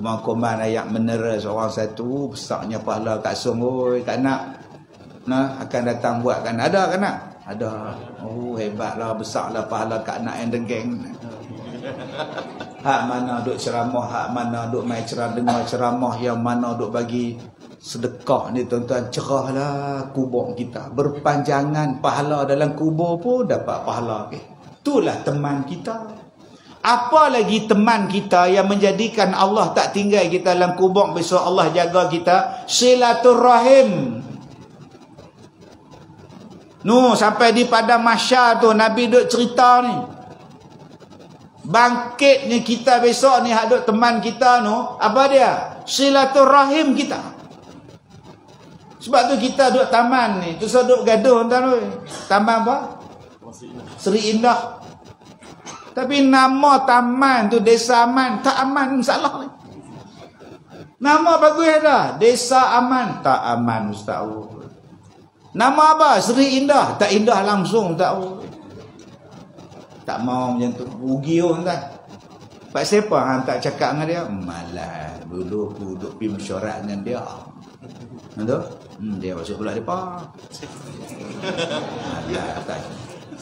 kuman-kuman ayam menera seorang satu, besarnya pahala kat sungguh. Tak nak akan datang buat kan? Ada kan nak? Ada. Oh hebatlah, besarlah pahala kat anak yang degeng. Hak mana duk ceramah, hak mana duk mai dengar ceramah, yang mana duk bagi sedekah ni tuan-tuan, cerahlah kubur kita. Berpanjangan pahala dalam kubur pun dapat pahala. Itulah teman kita. Apa lagi teman kita yang menjadikan Allah tak tinggal kita dalam kubur, besok Allah jaga kita? Silaturrahim. Sampai di padang mahsyar tu Nabi duk cerita ni. Bangkitnya kita besok ni, hadut teman kita apa dia? Silaturrahim kita. Sebab tu kita duk taman ni, tu duk gaduh tuan. Taman apa? Seri Indah. Tapi nama taman tu Desa Aman, tak aman masalah ni. Nama bagus dah, Desa Aman, tak aman ustaz. Nama apa? Seri Indah, tak indah langsung tak. Tak mau macam tu. Rugi kan. Pak siapa hang tak cakap dengan dia? Malas. Dulu aku duduk pergi mesyuarat dengan dia. Betul? Dia masuk belah depan. Malas tak.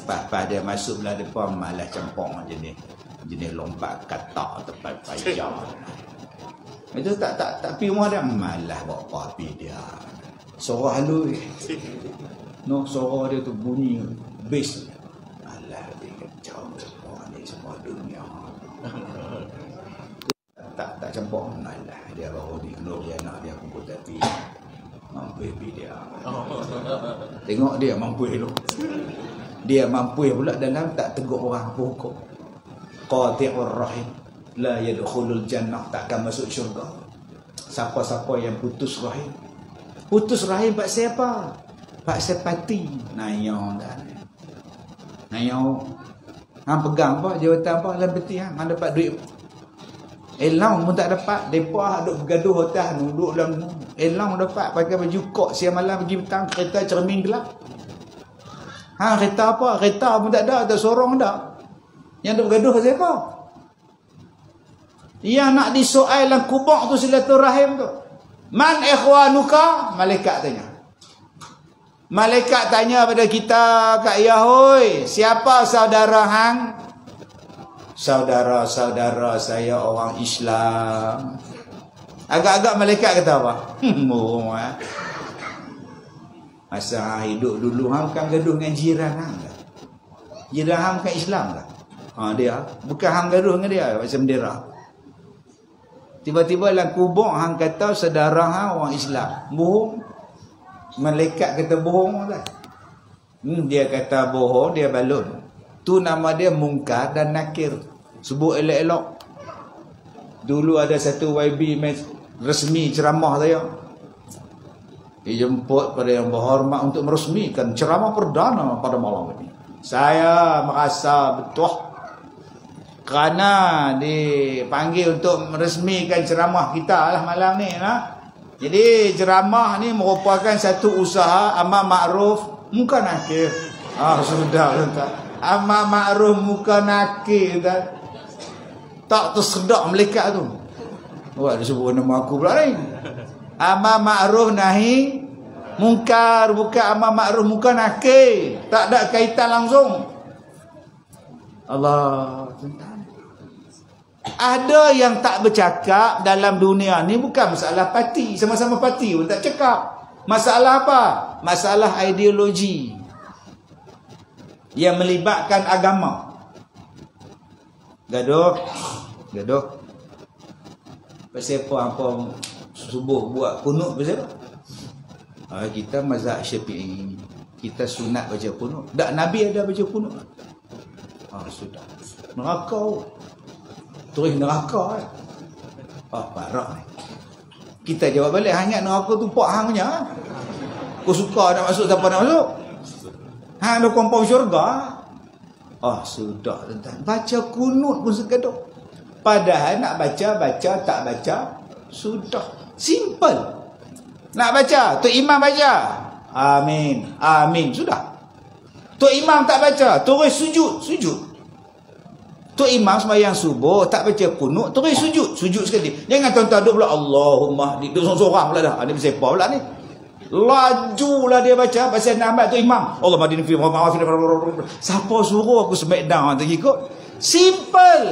Pas dia masuk belah depan, malas cempong jenis lompat katak tempat pajar. Itu tak pergi rumah dia, malas bawa api dia. Suara halus. Suara dia tu bunyi bass. Alah dia kacau semua ni, semua dunia. Tak campur. Alah dia baru dikenal dia anak dia kumpul tapi mampu dia. Tengok dia mampu tu. Dia mampu pula dalam tak tegur orang pokok. Qati'ur rahim la yadkhulul jannah, takkan masuk syurga. Siapa-siapa yang putus rahim. Putus rahim pak siapa? Pak sepati. Nayong dah. Nayong. Hang pegang apa? Jawatan apa dalam peti hang? Hang dapat duit. Elang pun tak dapat. Depa duk bergaduh hotel duduk dalam elang dapat pakai baju kok siang malam pergi petang kereta cermin gelap. Hang kereta apa? Kereta pun tak ada, tak sorong dah. Yang duk bergaduh siapa? Yang nak disoal dalam kubur tu silaturahim tu. Man ikhwanuka? Malaikat tanya. Malaikat tanya pada kita, Kak Yahoi, siapa saudara hang? Saudara-saudara saya orang Islam. Agak-agak malaikat kata apa? Masa hidup dulu hang kan gaduh dengan jiran hang. Jiran hang bukan Islam ke? Dia bukan hang gaduh dengan dia macam bendera. Tiba-tiba dalam kubur hang kata saudara hang orang Islam. Bohong. Malaikat kata bohong lah. Dia kata bohong, dia balun. Tu nama dia Munkar dan Nakir. Sebut elok-elok. Dulu ada satu YB resmi ceramah saya. Dia jemput pada yang berhormat untuk meresmikan ceramah perdana pada malam ini. Saya merasa betul kerana dipanggil untuk meresmikan ceramah kita lah malam ni lah. Jadi ceramah ni merupakan satu usaha amar makruf muka nakir. Sudah tuan. Amar makruf muka nakir tuan. Tak tersedak melekat tu. Wah, dia sebut nama aku pula ni. Amar makruf nahi mungkar, bukan amar makruf muka nakir. Tak ada kaitan langsung. Allah. Ada yang tak bercakap dalam dunia ni bukan masalah parti. Sama-sama parti pun tak cakap. Masalah apa? Masalah ideologi yang melibatkan agama. Gaduh. Pasal apa subuh buat kunut pasal apa? Kita mazhab Syafi'i. Kita sunat baca kunut. Tak, Nabi ada baca kunut. Sudah. Neraka. Terus neraka. Parah ni. Kita jawab balik, hanya neraka tu pak hang punya. Kau suka nak masuk, siapa nak masuk? Hang ada kompon syurga. Sudah tuan-tuan. Baca kunut pun segaduh. Padahal nak baca, tak baca, sudah. Simple. Nak baca, Tok Imam baca. Amin. Sudah. Tok Imam tak baca, terus sujud. Tok Imam sembahyang subuh tak baca kunut, terus sujud sekali. Jangan tuan-tuan duduk pula Allahumma, duduk sorang pula dah. Ni pasal apa pula ni? Lajulah dia baca pasal nama Tok Imam. Allahumma adini fi ma'afina. Siapa suruh aku smackdown tak ikut? Simple.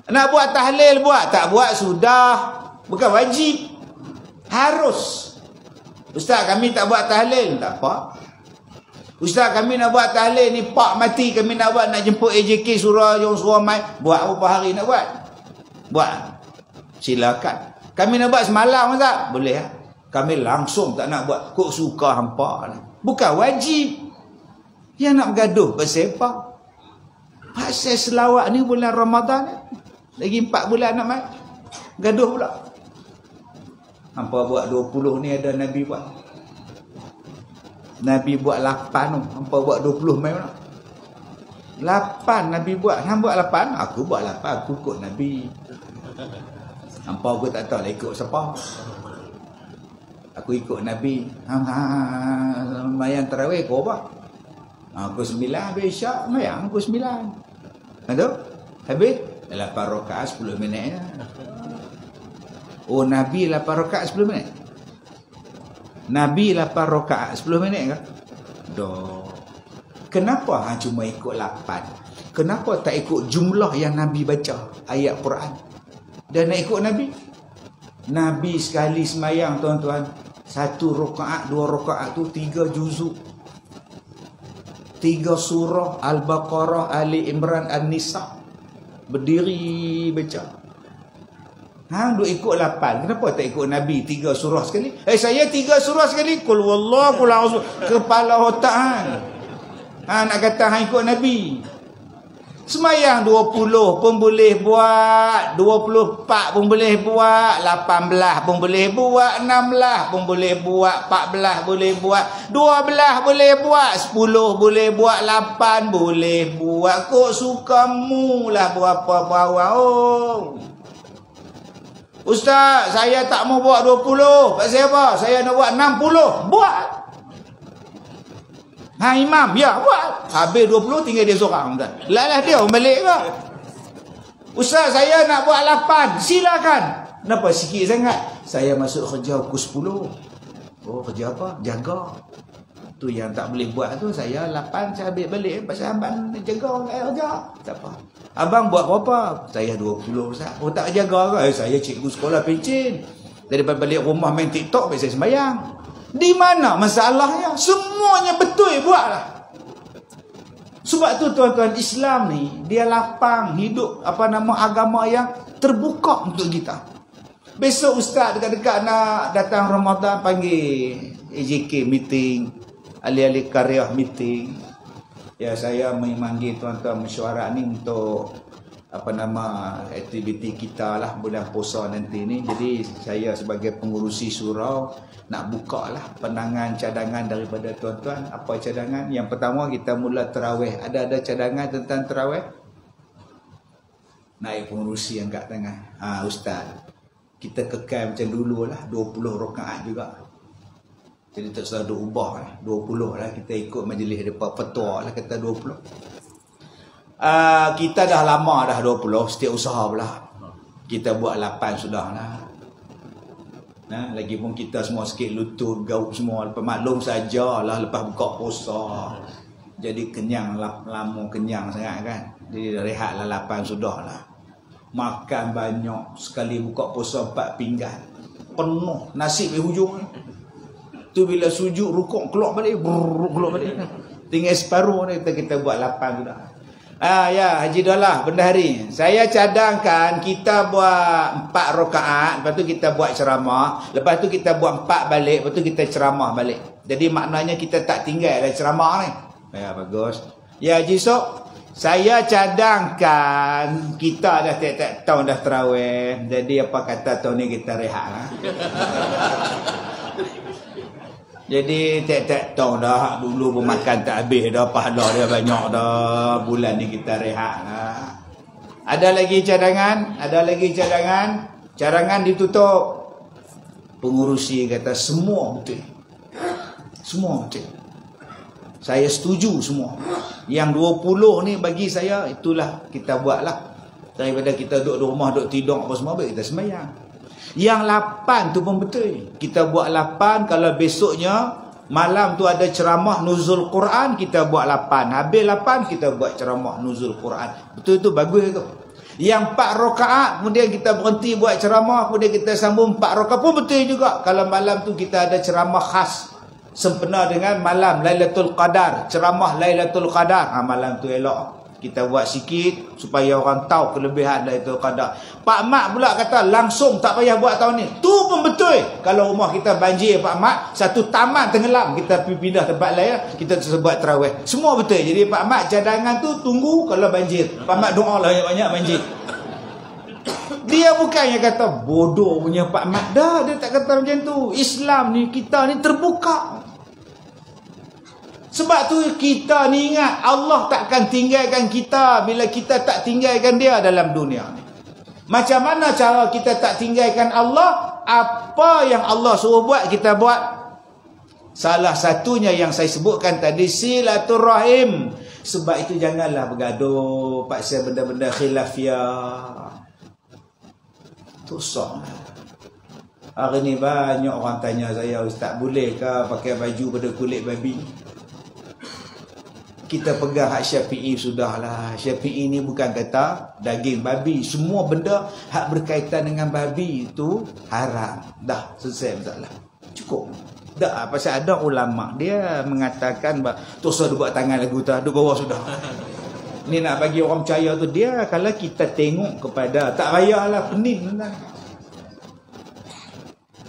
Nak buat tahlil buat, tak buat sudah. Bukan wajib. Harus. Ustaz kami tak buat tahlil, tak apa. Ustaz kami nak buat tahlil ni pak mati, kami nak buat, nak jemput AJK surah mai. Buat berapa hari nak buat? Buat. Silakan. Kami nak buat semalam tak? Boleh lah. Kami langsung tak nak buat. Kok suka hampa ni. Bukan wajib. Yang nak bergaduh pasal apa? Pasal selawat ni bulan Ramadan. Lagi 4 bulan nak mai. Gaduh pula. Hampa buat 20 ni ada Nabi buat. Nabi buat 8 tu. Hampa buat 20 mai mana? 8 Nabi buat. Hang buat 8? Aku buat 8. Aku ikut Nabi. Hampa aku tak tahu lah ikut siapa. Aku ikut Nabi. Mayang tarawih kau apa? Aku 9 habis Isyak. Mayang aku 9. Betul? Habis 8 rakaat 10 minit. Nabi 8 rakaat 10 minit. Nabi 8 rakaat 10 minit ke? Kenapa hang cuma ikut 8? Kenapa tak ikut jumlah yang Nabi baca ayat Quran? Dan nak ikut Nabi? Nabi sekali semayang tuan-tuan, 1 rakaat 2 rakaat tu 3 juzuk, 3 surah Al-Baqarah, Ali Imran, An-Nisa. Berdiri baca. Hang duk ikut 8. Kenapa tak ikut Nabi 3 surah sekali? Saya 3 surah sekali. Qul wallahu qul a'udzu. Kepala otak hang. Nak kata hang ikut Nabi. Semayang 20 pun boleh buat, 24 pun boleh buat, 18 pun boleh buat, 16 pun boleh buat, 14 boleh buat, 12 boleh buat, 10 boleh buat, 8 boleh buat. Kok sukamu lah berapa bawah. Ustaz, saya tak mau buat 20. Pasal apa? Saya nak buat 60. Buat. Imam, ya buat. Habis 20 tinggal dia seorang. Lalah dia balik ke? Ustaz, saya nak buat 8. Silakan. Kenapa sikit sangat? Saya masuk kerja pukul 10. Kerja apa? Jaga. Tu yang tak boleh buat tu, saya 8 saya ambil balik. Pasal abang jaga orang kerja. Tak apa. Abang buat berapa? Saya 20 Ustaz. Tak jaga ke? Saya cikgu sekolah pencin. Daripada balik rumah main TikTok, saya sembahyang. Di mana masalahnya? Semuanya betul buatlah. Sebab tu tuan-tuan, Islam ni dia lapang hidup agama yang terbuka untuk kita. Besok ustaz dekat-dekat nak datang Ramadan, panggil AJK meeting, ahli-ahli karya meeting. Ya, saya memanggil tuan-tuan mesyuarat ni untuk aktiviti kita lah bulan puasa nanti ni. Jadi saya sebagai pengurusi surau nak buka lah penangan cadangan daripada tuan-tuan. Apa cadangan? Yang pertama, kita mula tarawih. Ada cadangan tentang tarawih? Naik pengurusi yang kat tengah. Ustaz, kita kekal macam dulu lah, 20 rakaat juga. Jadi tak usah ubah lah, 20 lah. Kita ikut majlis depan petua lah, kata 20. Kita dah lama dah 20, setiap usaha pula. Kita buat 8 sudah lah. Nah, lagi pun kita semua sikit lutut, gauk semua. Lepas maklum sajalah lepas buka puasa. Jadi kenyang lah, lama kenyang sangat kan. Jadi rehat lah 8 sudah lah. Makan banyak, sekali buka puasa 4 pinggan. Penuh, nasi di hujung. Tu bila sujud, rukuk, keluar balik. Keluar balik. Tinggal separuh ni, kita buat 8 sudah. Ya, Haji Dollah, bendahari. Saya cadangkan kita buat 4 rakaat, lepas tu kita buat ceramah, lepas tu kita buat 4 balik, lepas tu kita ceramah balik. Jadi maknanya kita tak tinggal dalam ceramah ni. Ya, bagus. Ya, Haji Sok, saya cadangkan kita dah tiap-tiap tahun dah terawih. Jadi apa kata tahun ni kita rehat lah. Jadi tiap-tiap tahun dah, dulu pun makan tak habis dah, pahala dia banyak dah. Bulan ni kita rehat lah. Ada lagi cadangan? Ada lagi cadangan? Cadangan ditutup. Pengurusi kata semua betul. Semua betul. Saya setuju semua. Yang 20 ni bagi saya, itulah kita buat lah. Daripada kita duduk di rumah, duduk tidur apa semua, baik kita sembahyang. Yang 8 tu pun betul. Kita buat 8, kalau besoknya malam tu ada ceramah nuzul Quran, kita buat 8. Habis 8 kita buat ceramah nuzul Quran. Betul tu, bagus tu. Yang 4 rakaat kemudian kita berhenti buat ceramah, kemudian kita sambung 4 rakaat pun betul juga. Kalau malam tu kita ada ceramah khas sempena dengan malam Lailatul Qadar, ceramah Lailatul Qadar, malam tu elok. Kita buat sikit supaya orang tahu kelebihan Lailatul Qadar. Pak Mat pula kata langsung tak payah buat tahun ni. Tu pun betul. Kalau rumah kita banjir Pak Mat, satu taman tenggelam, kita pindah tempat lain, kita buat tarawih. Semua betul. Jadi Pak Mat cadangan tu tunggu kalau banjir. Pak Mat doa lah banyak-banyak banjir. Dia bukannya kata bodoh punya Pak Mat. Dah, dia tak kata macam tu. Islam ni, kita ni terbuka. Sebab tu kita ni ingat, Allah takkan tinggalkan kita bila kita tak tinggalkan dia dalam dunia ni. Macam mana cara kita tak tinggalkan Allah? Apa yang Allah suruh buat, kita buat. Salah satunya yang saya sebutkan tadi, silaturrahim. Sebab itu janganlah bergaduh, paksa benda-benda khilafiyah. Susah. Hari ni banyak orang tanya saya, Ustaz, bolehkah pakai baju pada kulit babi? Kita pegang hak Syafi'i sudahlah. Syafi'i ni bukan kata daging babi. Semua benda hak berkaitan dengan babi itu haram. Dah, selesai masalah. Cukup. Dah, pasal ada ulama dia mengatakan tu usah buat tangan lagu tu, duk bawah sudah. Ni nak bagi orang percaya tu, dia kalau kita tengok kepada, tak payahlah pening lah.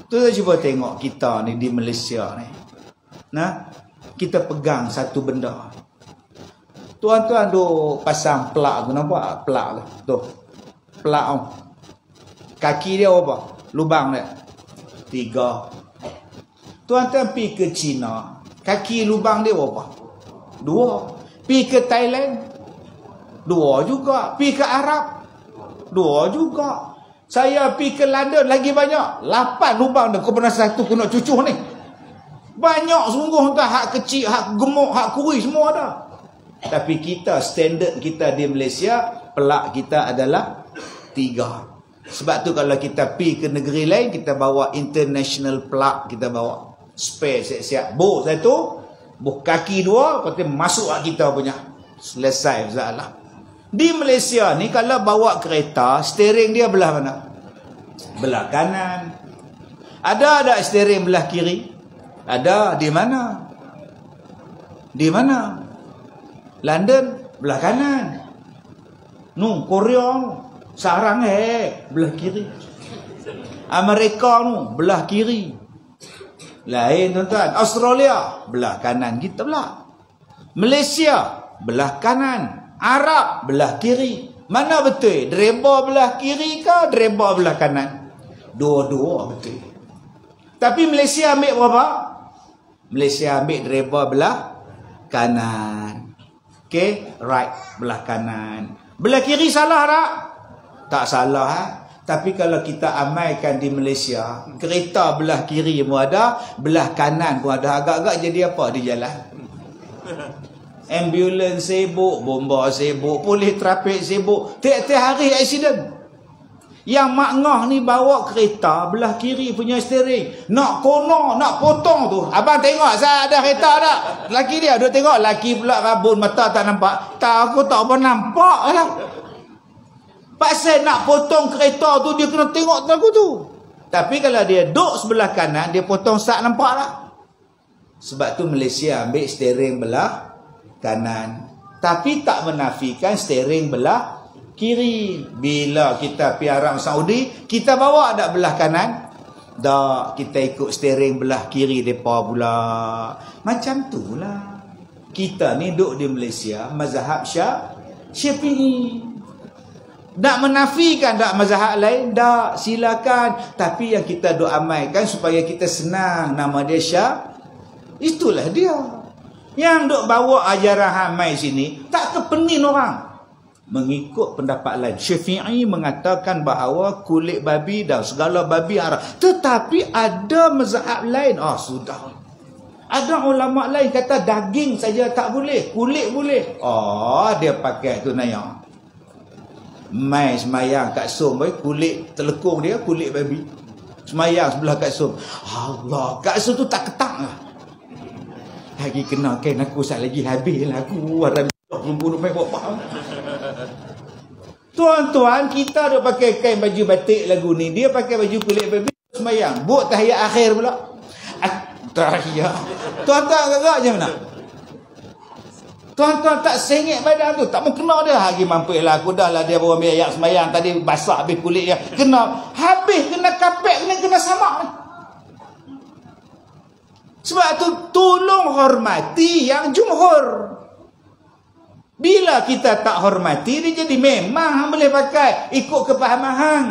Tu saya cuba tengok kita ni di Malaysia ni. Nah, kita pegang satu benda. Tuan-tuan duk pasang plak tu, nampak plak tu? Tu. Plak tu. Kaki dia apa? Lubang dia. 3. Tuan-tuan pergi ke China, kaki lubang dia apa? 2. Pergi ke Thailand, 2 juga. Pergi ke Arab, 2 juga. Saya pergi ke London, lagi banyak. 8 lubang dia. Kau pernah satu kena cucuh ni. Banyak sungguh tu. Hak kecil, hak gemuk, hak kurus, semua ada. Tapi kita, standard kita di Malaysia, pelak kita adalah 3. Sebab tu kalau kita pergi ke negeri lain, kita bawa international pelak, kita bawa spare siap-siap. Buk satu, buk kaki 2, lepas tu masuk kita punya. Selesai masalah. Di Malaysia ni kalau bawa kereta, steering dia belah mana? Belah kanan. Ada steering belah kiri? Ada. Di mana? Di mana? London belah kanan. Korea sarang belah kiri. Amerika belah kiri. Lain tuan-tuan. Australia belah kanan kita belah. Malaysia belah kanan. Arab belah kiri. Mana betul? Driver belah kiri ke driver belah kanan? Dua-dua betul. Tapi Malaysia ambil berapa? Malaysia ambil driver belah kanan. Okay, right, belah kanan. Belah kiri salah tak? Tak salah. Tapi kalau kita amalkan di Malaysia, kereta belah kiri pun ada, belah kanan pun ada. Agak-agak jadi apa di jalan? Ambulans sibuk, bomba sibuk, polis trafik sibuk. Tiap-tiap hari aksiden. Yang mak ngah ni bawa kereta belah kiri punya steering. Nak kono, nak potong tu. Abang tengok saya ada kereta tak? Laki dia duk tengok. Laki pula rabun mata tak nampak. Tak, aku tak apa nampak lah. Pasal nak potong kereta tu dia kena tengok lagu tu. Tapi kalau dia duduk sebelah kanan, dia potong sat nampak lah. Sebab tu Malaysia ambil steering belah kanan. Tapi tak menafikan steering belah kiri. Bila kita pergi Arab Saudi, kita bawa tak belah kanan? Tak, kita ikut steering belah kiri mereka pula. Macam tu lah. Kita ni duduk di Malaysia, mazhab Syafi'i. Nak menafikan tak mazhab lain? Tak, silakan. Tapi yang kita duk amalkan supaya kita senang. Nama dia itulah dia. Yang duk bawa ajaran hamai sini, tak kepenin orang. Mengikut pendapat lain. Syafi'i mengatakan bahawa kulit babi dan segala babi haram. Tetapi ada mazhab lain. Sudah. Ada ulama lain kata daging saja tak boleh, kulit boleh. Dia pakai tu naya. Mai semayang kat som, kulit telekung dia kulit babi. Semayang sebelah kat som. Allah, kat som tu tak ketang lah. Lagi kena kain aku sat lagi habis lah aku. Warna bunuh main bawa. Tuan-tuan, kita dah pakai kain baju batik lagu ni. Dia pakai baju kulit babi semayang. Buat tahiyat akhir pula. Tahiyat. Tuan-tuan agak-agak je mana? Tuan-tuan tak sengit badan tu. Tak mau kena dia. Lagi mampu lah. Aku dah lah dia bawa ambil ayat semayang. Tadi basah habis kulit dia. Kena. Habis kena kapek. Kena samak. Sebab tu tolong hormati yang jumhur. Bila kita tak hormati, dia jadi memang hang boleh pakai. Ikut kepahaman hang.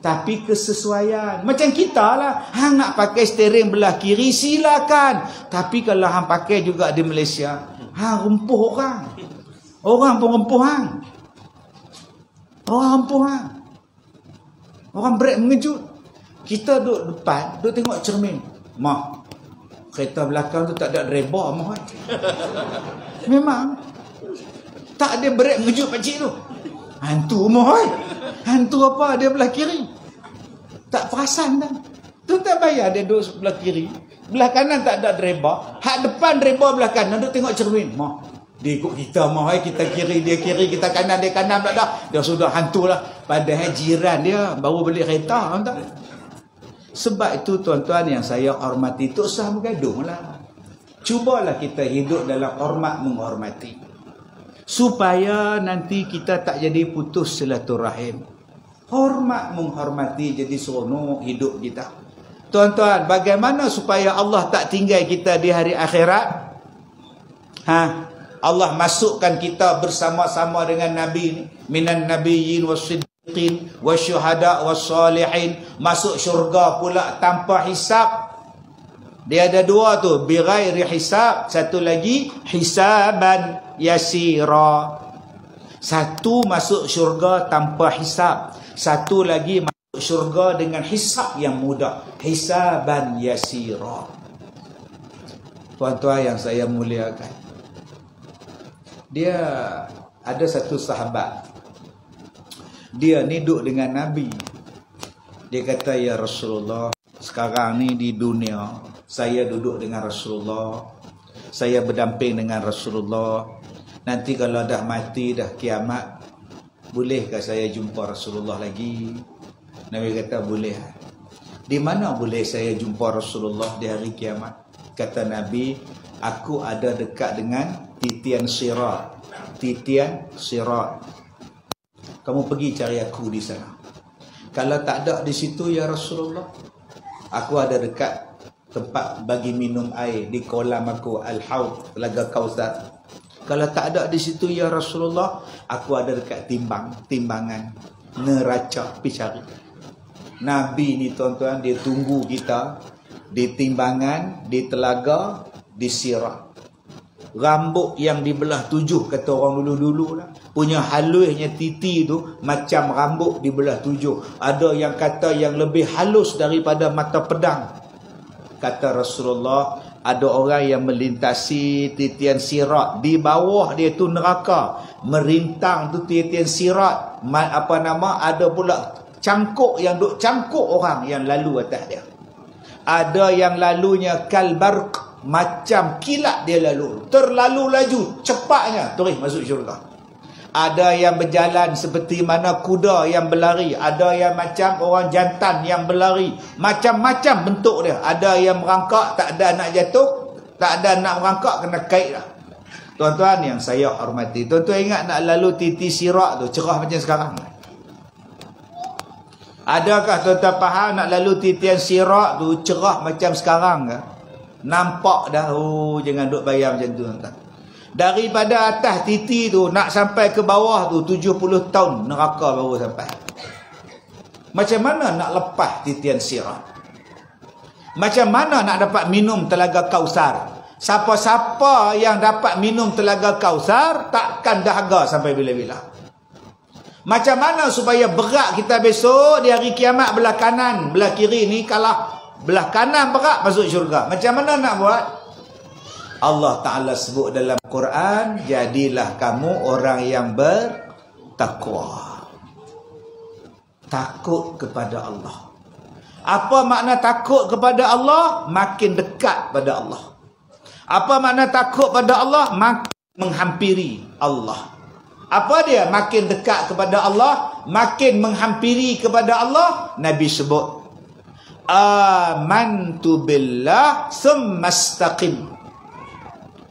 Tapi kesesuaian. Macam kita lah. Hang nak pakai steering belah kiri, silakan. Tapi kalau hang pakai juga di Malaysia, hang rempuh orang. Orang pun rempuh hang. Orang rempuh hang. Orang brek mengejut. Kita duduk depan, duduk tengok cermin. Mak, kereta belakang tu tak ada driver, mak. Memang. Tak ada brek mengejut pakcik tu. Hantu mak. Hantu apa dia belah kiri. Tak perasan dah. Tu tak bayar dia duduk sebelah kiri. Belah kanan tak ada driver. Hak depan driver belah kanan duduk tengok cermin. Mah, dia ikut kita mah. Kita kiri, dia kiri. Kita kanan, dia kanan pula dah. Dia sudah hantu lah. Padahal jiran dia baru beli kereta. Tak? Sebab itu tuan-tuan yang saya hormati, tak usah bergaduh lah. Cubalah kita hidup dalam hormat menghormati. Supaya nanti kita tak jadi putus silaturahim. Hormat menghormati jadi seronok hidup kita. Tuan-tuan, bagaimana supaya Allah tak tinggal kita di hari akhirat? Allah masukkan kita bersama-sama dengan Nabi ni. Minan nabiyyin was-siddiqin wasyuhada was-salihin. Masuk syurga pula tanpa hisab. Dia ada dua tu, bighairi hisab. Satu lagi, hisaban yasira. Satu masuk syurga tanpa hisab. Satu lagi masuk syurga dengan hisab yang mudah. Hisaban yasira. Tuan-tuan yang saya muliakan, dia ada satu sahabat. Dia ni duduk dengan Nabi. Dia kata, ya Rasulullah, sekarang ni di dunia saya duduk dengan Rasulullah, saya berdamping dengan Rasulullah. Nanti kalau dah mati, dah kiamat, bolehkah saya jumpa Rasulullah lagi? Nabi kata boleh. Di mana boleh saya jumpa Rasulullah di hari kiamat? Kata Nabi, aku ada dekat dengan titian sirat. Titian sirat. Kamu pergi cari aku di sana. Kalau tak ada di situ, ya Rasulullah, aku ada dekat tempat bagi minum air di kolam aku, Al-Haud, Telaga Kausar. Kalau tak ada di situ, ya Rasulullah, aku ada dekat timbangan neraca, pergi cari. Nabi ni tuan-tuan, dia tunggu kita di timbangan, di telaga, di sirat. rambut yang dibelah 7, kata orang dulu-dulu lah. Punya halusnya titi tu macam rambut dibelah 7. Ada yang kata yang lebih halus daripada mata pedang. Kata Rasulullah, ada orang yang melintasi titian sirat, di bawah dia tu neraka, merintang tu titian sirat, ada pula cangkuk yang duk cangkuk orang yang lalu atas dia. Ada yang lalunya kalbarq, macam kilat dia lalu, terlalu laju, cepatnya terus masuk syurga. Ada yang berjalan seperti mana kuda yang berlari, ada yang macam orang jantan yang berlari, macam-macam bentuk dia. Ada yang merangkak, tak ada nak jatuh, tak ada nak merangkak, kena kait lah. Tuan-tuan yang saya hormati, tuan-tuan ingat nak lalu titi sirat tu cerah macam sekarang? Adakah tuan-tuan faham nak lalu titian sirat tu cerah macam sekarang ke? Nampak dah, jangan duk bayar macam tu, tuan-tuan. Daripada atas titi tu nak sampai ke bawah tu 70 tahun neraka baru sampai. Macam mana nak lepas titian sirat? Macam mana nak dapat minum telaga Kausar? Siapa-siapa yang dapat minum telaga Kausar takkan dahaga sampai bila-bila. Macam mana supaya berat kita besok di hari kiamat belah kanan, belah kiri ni kalah. Belah kanan berat masuk syurga. Macam mana nak buat? Allah Ta'ala sebut dalam Quran, jadilah kamu orang yang bertakwa. Takut kepada Allah. Apa makna takut kepada Allah? Makin dekat pada Allah. Apa makna takut pada Allah? Makin menghampiri Allah. Apa dia? Makin dekat kepada Allah, makin menghampiri kepada Allah. Nabi sebut, amantu billah summastaqim.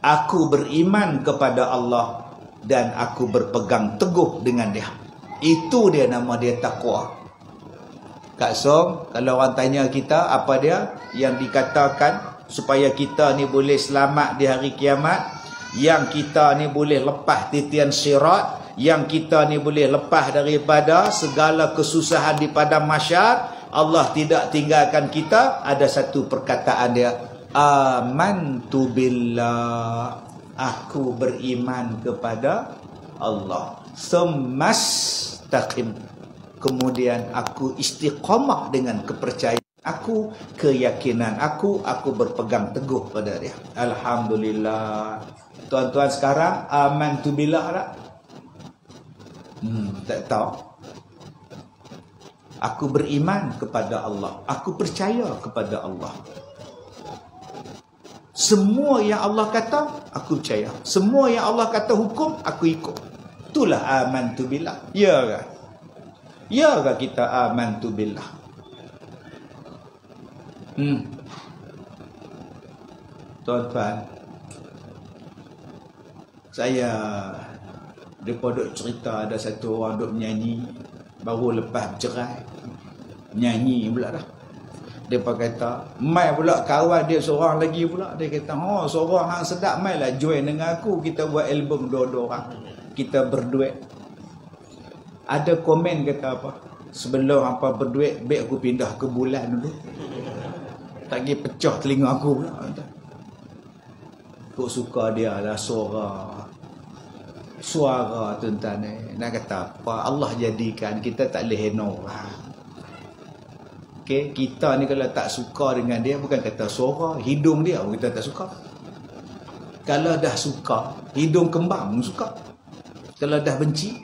Aku beriman kepada Allah dan aku berpegang teguh dengan dia. Itu dia nama dia takwa. Kak Som, kalau orang tanya kita apa dia yang dikatakan supaya kita ni boleh selamat di hari kiamat, yang kita ni boleh lepas titian sirat, yang kita ni boleh lepas daripada segala kesusahan di padang mahsyar, Allah tidak tinggalkan kita, ada satu perkataan dia, amantu billah, aku beriman kepada Allah, summastaqim, kemudian aku istiqamah dengan kepercayaan aku, keyakinan aku berpegang teguh pada dia. Alhamdulillah. Tuan-tuan sekarang amantu billah tak? Tak tahu. Aku beriman kepada Allah, aku percaya kepada Allah. Semua yang Allah kata, aku percaya. Semua yang Allah kata hukum, aku ikut. Itulah amantu billah. Ya ke? Ya ke kita amantu billah? Tuan-tuan, saya daripada cerita ada satu orang duk menyanyi, baru lepas bercerai, nyanyi pula dah. Dia kata, mai pula kawan dia seorang lagi pula. Dia kata, seorang hang sedap, mai lah join dengan aku, kita buat album dua-dua orang, kita berduet. Ada komen kata apa, sebelum apa berduet, baik aku pindah ke bulan dulu, tak pergi pecah telinga aku pula. Aku suka dia lah suara tuan-tuan ni. Nak kata apa, Allah jadikan kita tak boleh hina orang. Okay? Kita ni kalau tak suka dengan dia, bukan kata suara, hidung dia kita tak suka. Kalau dah suka, hidung kembang pun suka. Kalau dah benci,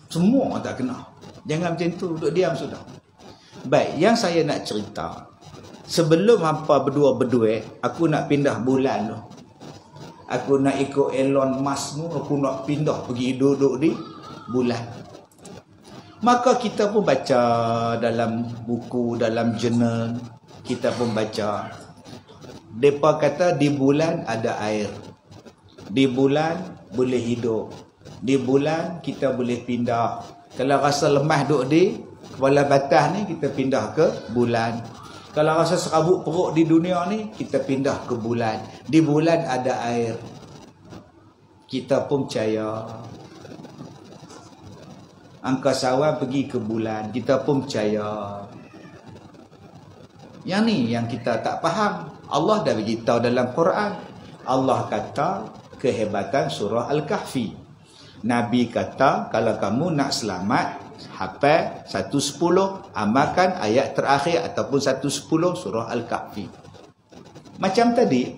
semua tak kena. Jangan macam tu, duduk diam sudah. Baik, yang saya nak cerita, sebelum hampa berdua berduet, aku nak pindah bulan tu. Aku nak ikut Elon Musk tu, aku nak pindah pergi duduk di bulan. Maka kita pun baca dalam buku, dalam jurnal, kita pun baca. Mereka kata di bulan ada air. Di bulan boleh hidup. Di bulan kita boleh pindah. Kalau rasa lemah duduk di kepala batas ni, kita pindah ke bulan. Kalau rasa serabut perut di dunia ni, kita pindah ke bulan. Di bulan ada air. Kita pun percaya. Angkasawan pergi ke bulan, kita pun percaya. Yang ni yang kita tak faham. Allah dah beritahu dalam Quran, Allah kata kehebatan surah Al-Kahfi. Nabi kata kalau kamu nak selamat, hafal 110, amalkan ayat terakhir ataupun 110 surah Al-Kahfi. Macam tadi,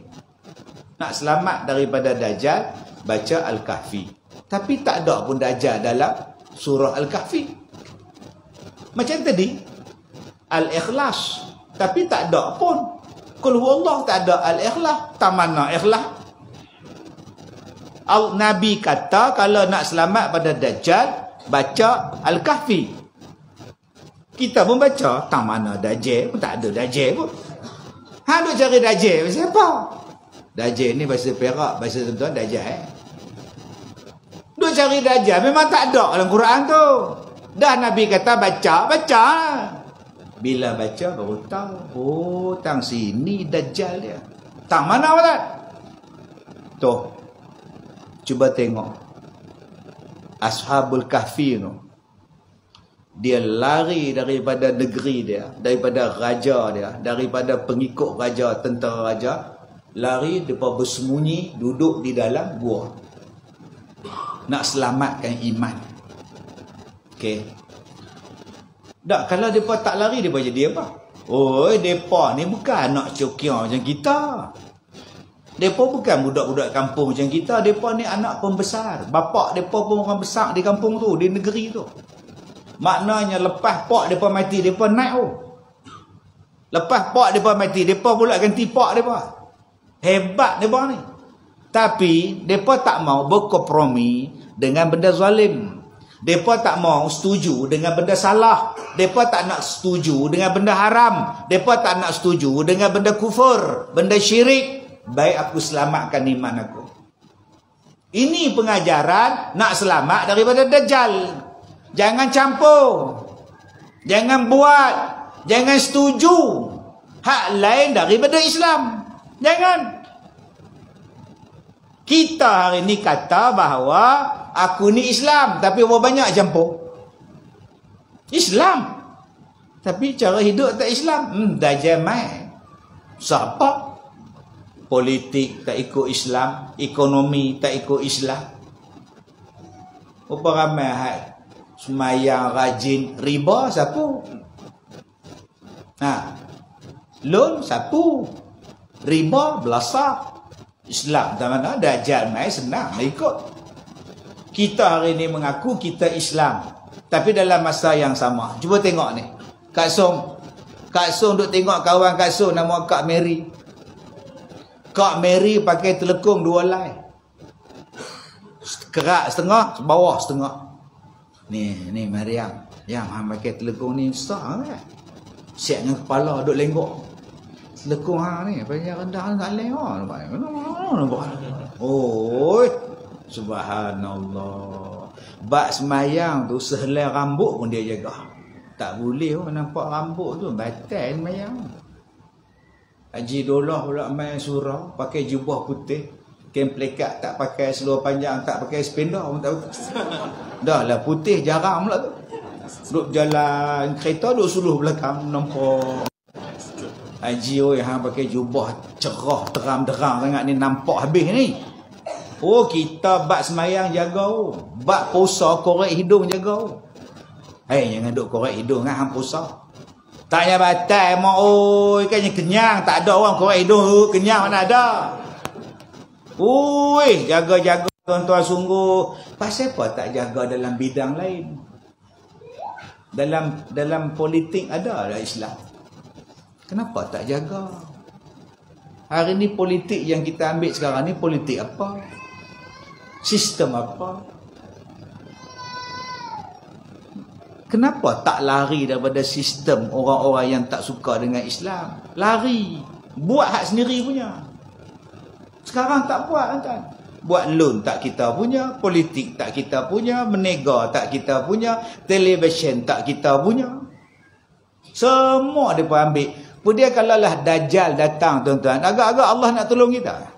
nak selamat daripada Dajjal, baca Al-Kahfi. Tapi tak ada pun Dajjal dalam surah Al-Kahfi. Macam tadi, Al-Ikhlas, tapi tak ada pun. Qul huwallah, tak ada Al-Ikhlas. Tak mana ikhlas? Nabi kata kalau nak selamat pada Dajjal, baca Al-Kahfi. Kita pun baca, tak mana Dajjal pun, tak ada Dajjal pun. Duk cari Dajjal, siapa? Dajjal ni bahasa Perak, bahasa tuan-tuan Dajjal. Duk cari Dajjal, memang tak ada dalam Quran tu. Dah Nabi kata baca. Bila baca baru tahu, oh tang sini Dajjal dia. Tang mana Ustaz? Tuh. Cuba tengok Ashabul Kahfi tu. Dia lari daripada negeri dia, daripada raja dia, daripada pengikut raja, tentera raja. Lari, mereka bersembunyi, duduk di dalam gua. Nak selamatkan iman. Okey. Tak, kalau mereka tak lari, mereka jadi apa? Oh, mereka ni bukan anak cokiang macam kita. Mereka bukan budak-budak kampung macam kita. Mereka ni anak pembesar. Bapak mereka pun orang besar di kampung tu, di negeri tu. Maknanya lepas pak mereka mati, mereka naik tu. Lepas pak mereka mati, mereka pula ganti pak mereka. Hebat mereka ni. Tapi mereka tak mau berkompromi dengan benda zalim. Mereka tak mau setuju dengan benda salah. Mereka tak nak setuju dengan benda haram. Mereka tak nak setuju dengan benda kufur, benda syirik. Baik aku selamatkan iman aku. Ini pengajaran nak selamat daripada Dajjal. Jangan campur. Jangan buat. Jangan setuju hak lain daripada Islam. Jangan. Kita hari ni kata bahawa aku ni Islam, tapi berapa banyak campur? Islam. Tapi cara hidup tak Islam. Dajjal main. Siapa? Politik tak ikut Islam, ekonomi tak ikut Islam. Berapa ramai hak semayang rajin riba sapu? Loan sapu, riba belasak. Islam tak mana, Dajjal main senang ikut. Kita hari ni mengaku kita Islam, tapi dalam masa yang sama, cuba tengok ni, Kak Song duk tengok kawan Kak Song nama Kak Mary. Kak Mary pakai telekung 2 helai. Kerak setengah, bawah setengah. Ni Mariam. Yang hang pakai telekung ni besar kan? Siap dengan kepala duk lenggok. Telekung hang ni pakai rendah tak leh nampak. Oi. Subhanallah. Bak semayang tu sehelai rambut pun dia jaga. Tak boleh nampak rambut tu batal semayang. Haji Dolah pula main surau, pakai jubah putih, kain plekat, tak pakai seluar panjang, tak pakai spender pun tak betul. Dah lah putih jarang pula tu. Duduk jalan kereta, duduk suluh belakang, nampak. Haji oi, hang pakai jubah cerah, terang-terang sangat ni, nampak habis ni. Oh, kita bak semayang jaga oh. Bak puasa korek hidung jaga oh. Jangan duk korek hidung hang puasa. Tak payah batal mak oi, kan kenyang, tak ada orang korek hidung kenyang mana ada. Oi, jaga-jaga tuan-tuan sungguh. Pasal apa tak jaga dalam bidang lain? Dalam politik ada Islam. Kenapa tak jaga? Hari ni politik yang kita ambil sekarang ni politik apa? Sistem apa? Kenapa tak lari daripada sistem orang-orang yang tak suka dengan Islam? Lari. Buat hak sendiri punya. Sekarang tak buat kan? Buat loan tak kita punya, politik tak kita punya, menega tak kita punya, television tak kita punya. Semua mereka ambil. Kemudian kalau lah Dajjal datang tuan-tuan, agak-agak Allah nak tolong kita.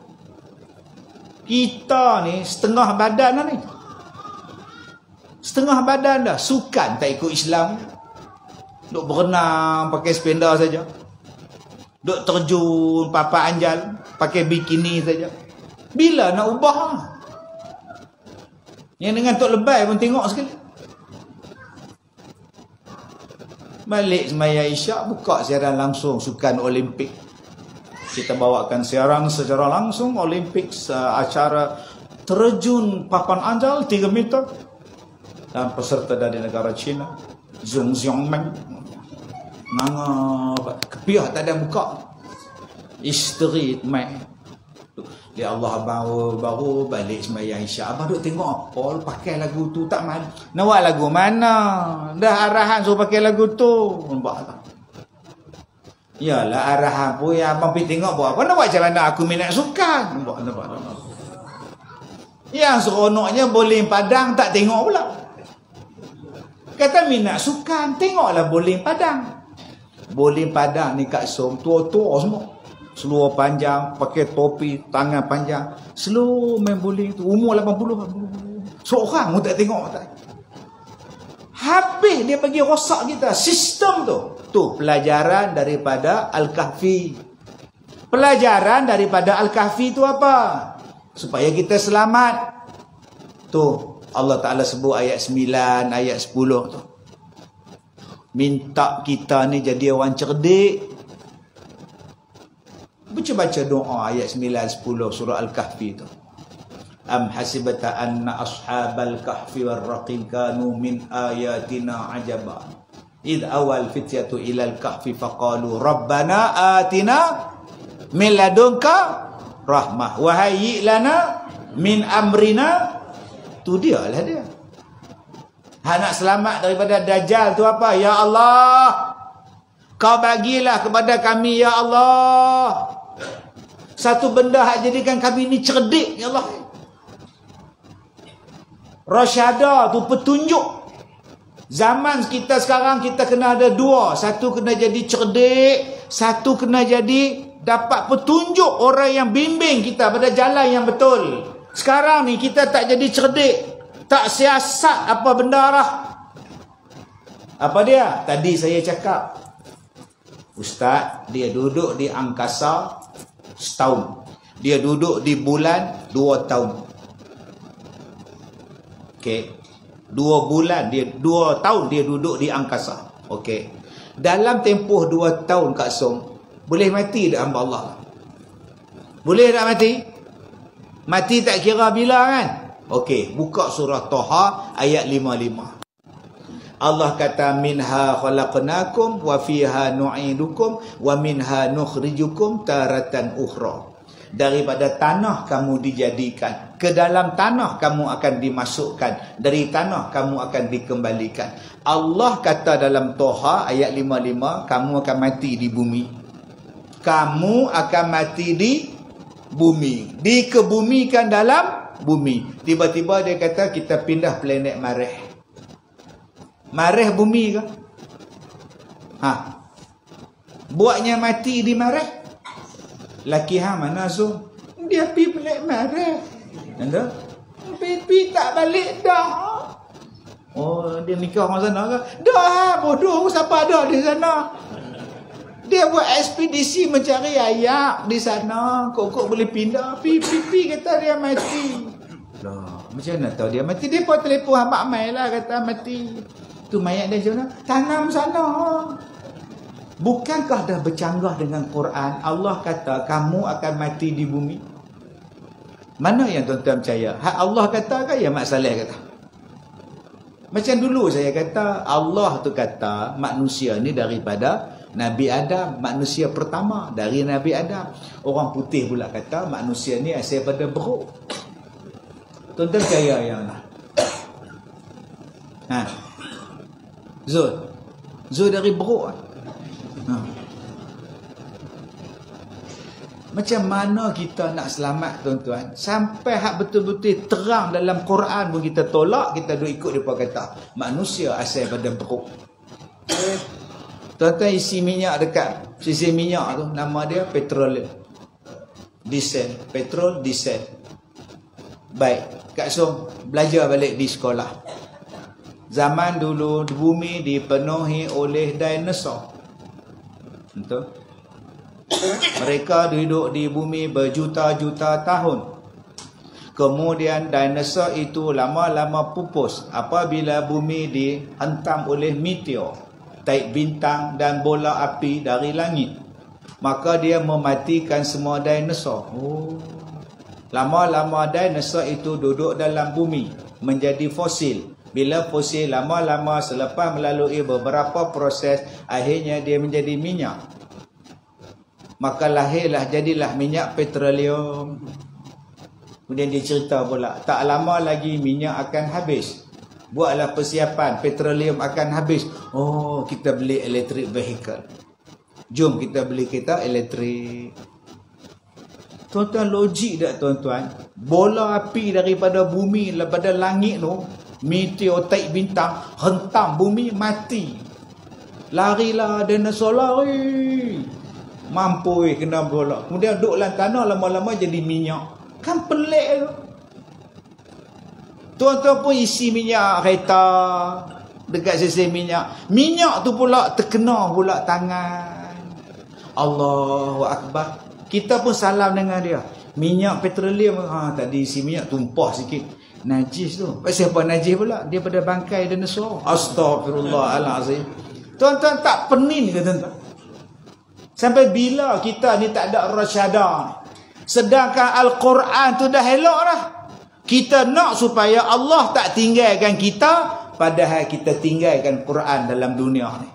Kita ni setengah badan dah ni. Setengah badan dah. Sukan tak ikut Islam. Duk berenang pakai spender saja. Duk terjun papa anjal pakai bikini saja. Bila nak ubah? Yang dengan Tok Lebay pun tengok sekali. Balik sembahyang Isyak, buka siaran langsung sukan Olimpik. Kita bawakan siaran secara langsung Olimpik, acara terjun papan anjal 3 meter. Dan peserta dari negara China, Zhong Xiongmeng. Nanga kepiah tak ada buka. Isteri mai. Ya Allah, baru balik sembahyang Isyak. Abang duk tengok apa pakai lagu tu tak mal. Nawak lagu mana? Dah arahan suruh pakai lagu tu. Nampak tak? Yalah arahan pun yang abang pergi tengok buat apa? Nak buat macam mana aku minat sukan? Nampak. Yang seronoknya bowling Padang tak tengok pula. Kata minat sukan, tengoklah bowling Padang. Bowling Padang ni kat Som, tua-tua semua. Seluar panjang, pakai topi, tangan panjang. Slow main bowling tu. Umur 80. Seorang pun tak tengok. Habis dia bagi rosak kita. Sistem tu. Tu pelajaran daripada Al-Kahfi. Pelajaran daripada Al-Kahfi tu apa? Supaya kita selamat. Tu Allah Ta'ala sebut ayat 9, ayat 10 tu. Minta kita ni jadi orang cerdik. Baca doa ayat 9, 10 surah Al-Kahfi tu. Am hasibata anna ashabal kahfi war raqim kanu min ayatina ajaba. Id awal fityatu ilal kahfi faqalu rabbana atina min ladunka rahmah wa hayyi lana min amrina. Tu dia lah dia. Nak selamat daripada Dajjal tu apa? Ya Allah, kau bagilah kepada kami ya Allah satu benda hak jadikan kami ni cerdik ya Allah. Rasyada tu petunjuk. Zaman kita sekarang kita kena ada dua. Satu kena jadi cerdik, satu kena jadi dapat petunjuk orang yang bimbing kita pada jalan yang betul. Sekarang ni kita tak jadi cerdik, tak siasat apa benda lah. Apa dia? Tadi saya cakap, Ustaz dia duduk di angkasa setahun, dia duduk di bulan 2 tahun. Okey, 2 bulan dia 2 tahun dia duduk di angkasa. Okey, dalam tempoh 2 tahun Kak Som, boleh mati tak hamba Allah? Boleh tak mati? Mati tak kira bila kan? Okey, buka surah Taha ayat 55. Allah kata minha khalaqnakum wa fiha nu'idukum wa minha nukhrijukum taratan ukhra. Daripada tanah kamu dijadikan, ke dalam tanah kamu akan dimasukkan, dari tanah kamu akan dikembalikan. Allah kata dalam Taha ayat 55, kamu akan mati di bumi. Kamu akan mati di bumi, dikebumikan dalam bumi. Tiba-tiba dia kata kita pindah planet Marikh. Marikh bumi ke? Buatnya mati di Marikh. Laki hang mana Zul? Dia pergi planet Marikh. Anda? Pergi tak balik dah. Oh, dia nikah orang sana ke? Dah, bodoh, siapa ada di sana? Dia buat ekspedisi mencari ayak di sana. Kok boleh pindah. Pi kata dia mati. Lah, macam mana tahu dia mati? Dia pun telefon Abang Mai lah kata mati. Tu mayat dia macam mana? Tanam sana. Bukankah dah bercanggah dengan Quran? Allah kata kamu akan mati di bumi. Mana yang tuan-tuan percaya? Hak Allah kata ke ya Mak Saleh kata? Macam dulu saya kata, Allah tu kata manusia ni daripada Nabi Adam, manusia pertama dari Nabi Adam. Orang putih pula kata manusia ni asal pada beruk. Tuan-tuan percaya yang mana? Zul dari beruk. Macam mana kita nak selamat tuan-tuan? Sampai hak betul-betul terang dalam Quran pun kita tolak, kita duk ikut depa kata manusia asal pada beruk. Tuan-tuan isi minyak dekat sisi minyak tu, nama dia petrol diesel, petrol diesel. Baik, Kak Som belajar balik di sekolah. Zaman dulu bumi dipenuhi oleh dinosaur. Betul? Mereka duduk di bumi berjuta-juta tahun. Kemudian dinosaur itu lama-lama pupus apabila bumi dihentam oleh meteor, taib bintang dan bola api dari langit. Maka dia mematikan semua dinosaur. Lama-lama dinosaur itu duduk dalam bumi, menjadi fosil. Bila fosil lama-lama selepas melalui beberapa proses, akhirnya dia menjadi minyak. Maka lahirlah, jadilah minyak petroleum. Kemudian dia cerita pula, tak lama lagi minyak akan habis. Buatlah persiapan, petroleum akan habis. Oh, kita beli electric vehicle. Jom kita beli kereta elektrik. Tuan-tuan, logik tak tuan-tuan? Bola api daripada bumi, daripada langit tu, meteor taib bintang, hentam bumi, mati. Larilah dinosaur, lari. Mampu kena bola. Kemudian duduk dalam tanah, lama-lama jadi minyak. Kan pelik tu. Tuan-tuan pun isi minyak kereta dekat sisi minyak. Minyak tu pula terkena pula tangan. Allahu Akbar. Kita pun salam dengan dia. Minyak petroleum, tadi isi minyak tumpah sikit. Najis tu. Pasal apa najis pula? Dia pada bangkai dinosaur. Astagfirullahalazim. Tuan-tuan tak pening ke tuan-tuan? Sampai bila kita ni tak ada rasyadah? Sedangkan Al-Quran tu dah elok dah. Kita nak supaya Allah tak tinggalkan kita, padahal kita tinggalkan Quran dalam dunia ni.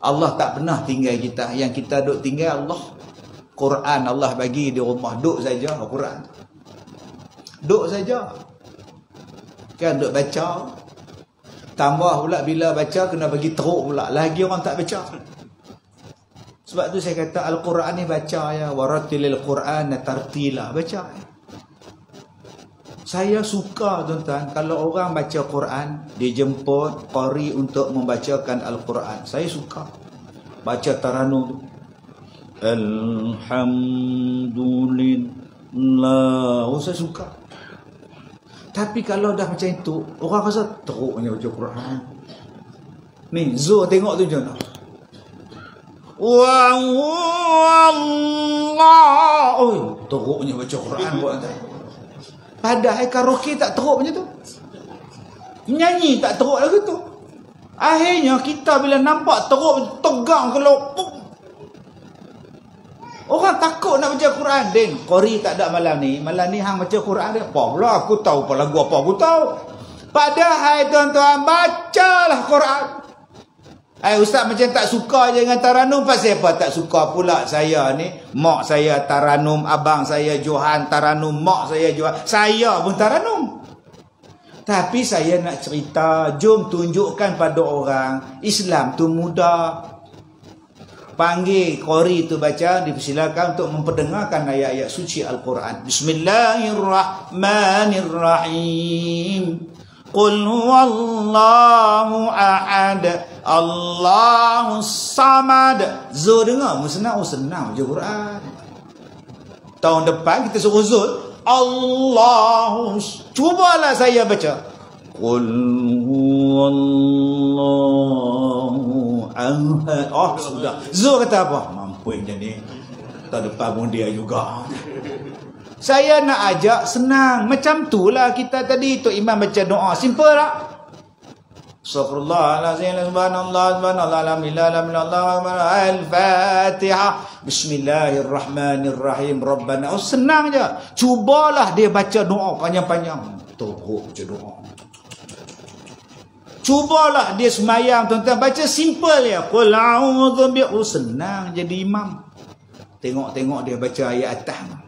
Allah tak pernah tinggal kita. Yang kita duk tinggal Allah. Quran Allah bagi di rumah. Duk saja Quran. Duk saja. Kan duk baca. Tambah pula bila baca kena bagi teruk pula. Lagi orang tak baca. Sebab tu saya kata Al-Quran ni baca ya. Waratilil Quran tartila. Baca. Saya suka tuan-tuan kalau orang baca Quran, dia jemput qari untuk membacakan Al-Quran. Saya suka. Baca taranum tu. Alhamdulillah. Oh, saya suka. Tapi kalau dah macam itu, orang rasa teruknya baca Quran. Ni, Zul tengok tu je nak. Wallah. Oh, teruknya baca Quran buat tak. Padahal karaoke tak teruk macam tu. Nyanyi tak teruk lagu tu. Akhirnya kita bila nampak teruk, tegang kalau orang takut nak baca Quran. Din, qari tak ada malam ni. Malam ni hang baca Quran dia. Apa pula aku tahu apa lagu apa aku tahu. Padahal tuan-tuan bacalah Quran. Ustaz macam tak suka je dengan taranum. Pasal apa tak suka pula saya ni? Mak saya taranum, abang saya Johan taranum, mak saya Johan. Saya pun taranum. Tapi saya nak cerita, jom tunjukkan pada orang, Islam tu mudah. Panggil qari tu baca, dipersilakan untuk memperdengarkan ayat-ayat suci Al-Quran. Bismillahirrahmanirrahim. Qul huwallahu ahad, Allahus samad. Zul dengar, senang, senang je Quran. Tahun depan kita suruh Zul, Allahus. Cubalah saya baca. Qul huwallahu ahad. Oh, sudah. Zul kata apa? Mampu macam ni. Tahun depan pun dia juga. Saya nak ajak senang. Macam tu lah kita tadi tu imam baca doa. Simple tak? Astaghfirullahaladzim. Subhanallah. Subhanallah. Alhamdulillah. Alhamdulillah. Al-Fatihah. Bismillahirrahmanirrahim. Rabbana. Oh, senang je. Cubalah dia baca doa panjang-panjang. Teruk je doa. Cubalah dia semayang. Tuan-tuan baca simple ya. Qul a'udzu bi. Oh, senang jadi imam. Tengok-tengok dia baca ayat atas.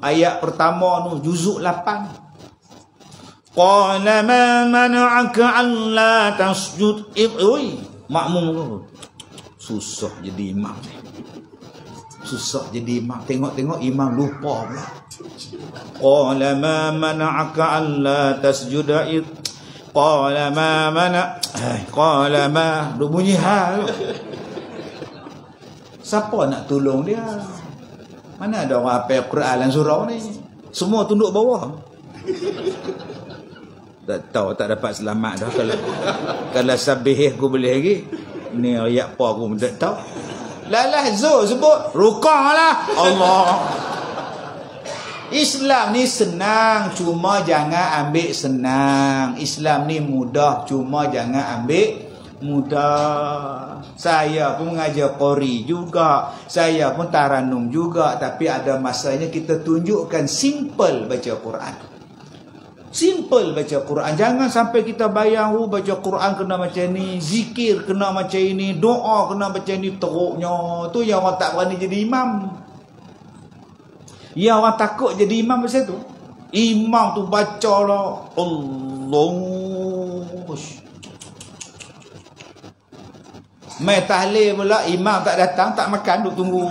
Ayat pertama juzuk 8. Qala ma mana'aka alla tasjud. Oi, makmum tu. Susah jadi imam ni. Susah jadi imam. Tengok-tengok imam lupa pula. Qala ma mana'aka alla tasjud. Qala ma qala ma bunyi hal. Siapa nak tolong dia? Mana ada orang hafal Quran dalam surau ni? Semua tunduk bawah. Tak tahu, tak dapat selamat dah. Kalau sabih aku boleh lagi. Ni ayat apa aku tak tahu. Lalah Zul sebut rukuk lah. Allah. Islam ni senang, cuma jangan ambil senang. Islam ni mudah, cuma jangan ambil mudah. Saya pun mengajar qori juga, saya pun taranum juga, tapi ada masanya kita tunjukkan simple baca Quran. Simple baca Quran. Jangan sampai kita bayang baca Quran kena macam ni, zikir kena macam ini, doa kena macam ni, teruknya. Tu yang orang tak berani jadi imam. Yang orang takut jadi imam pasal tu. Imam tu baca lah Allah. Mai tahlil pula imam tak datang, tak makan, duk tunggu.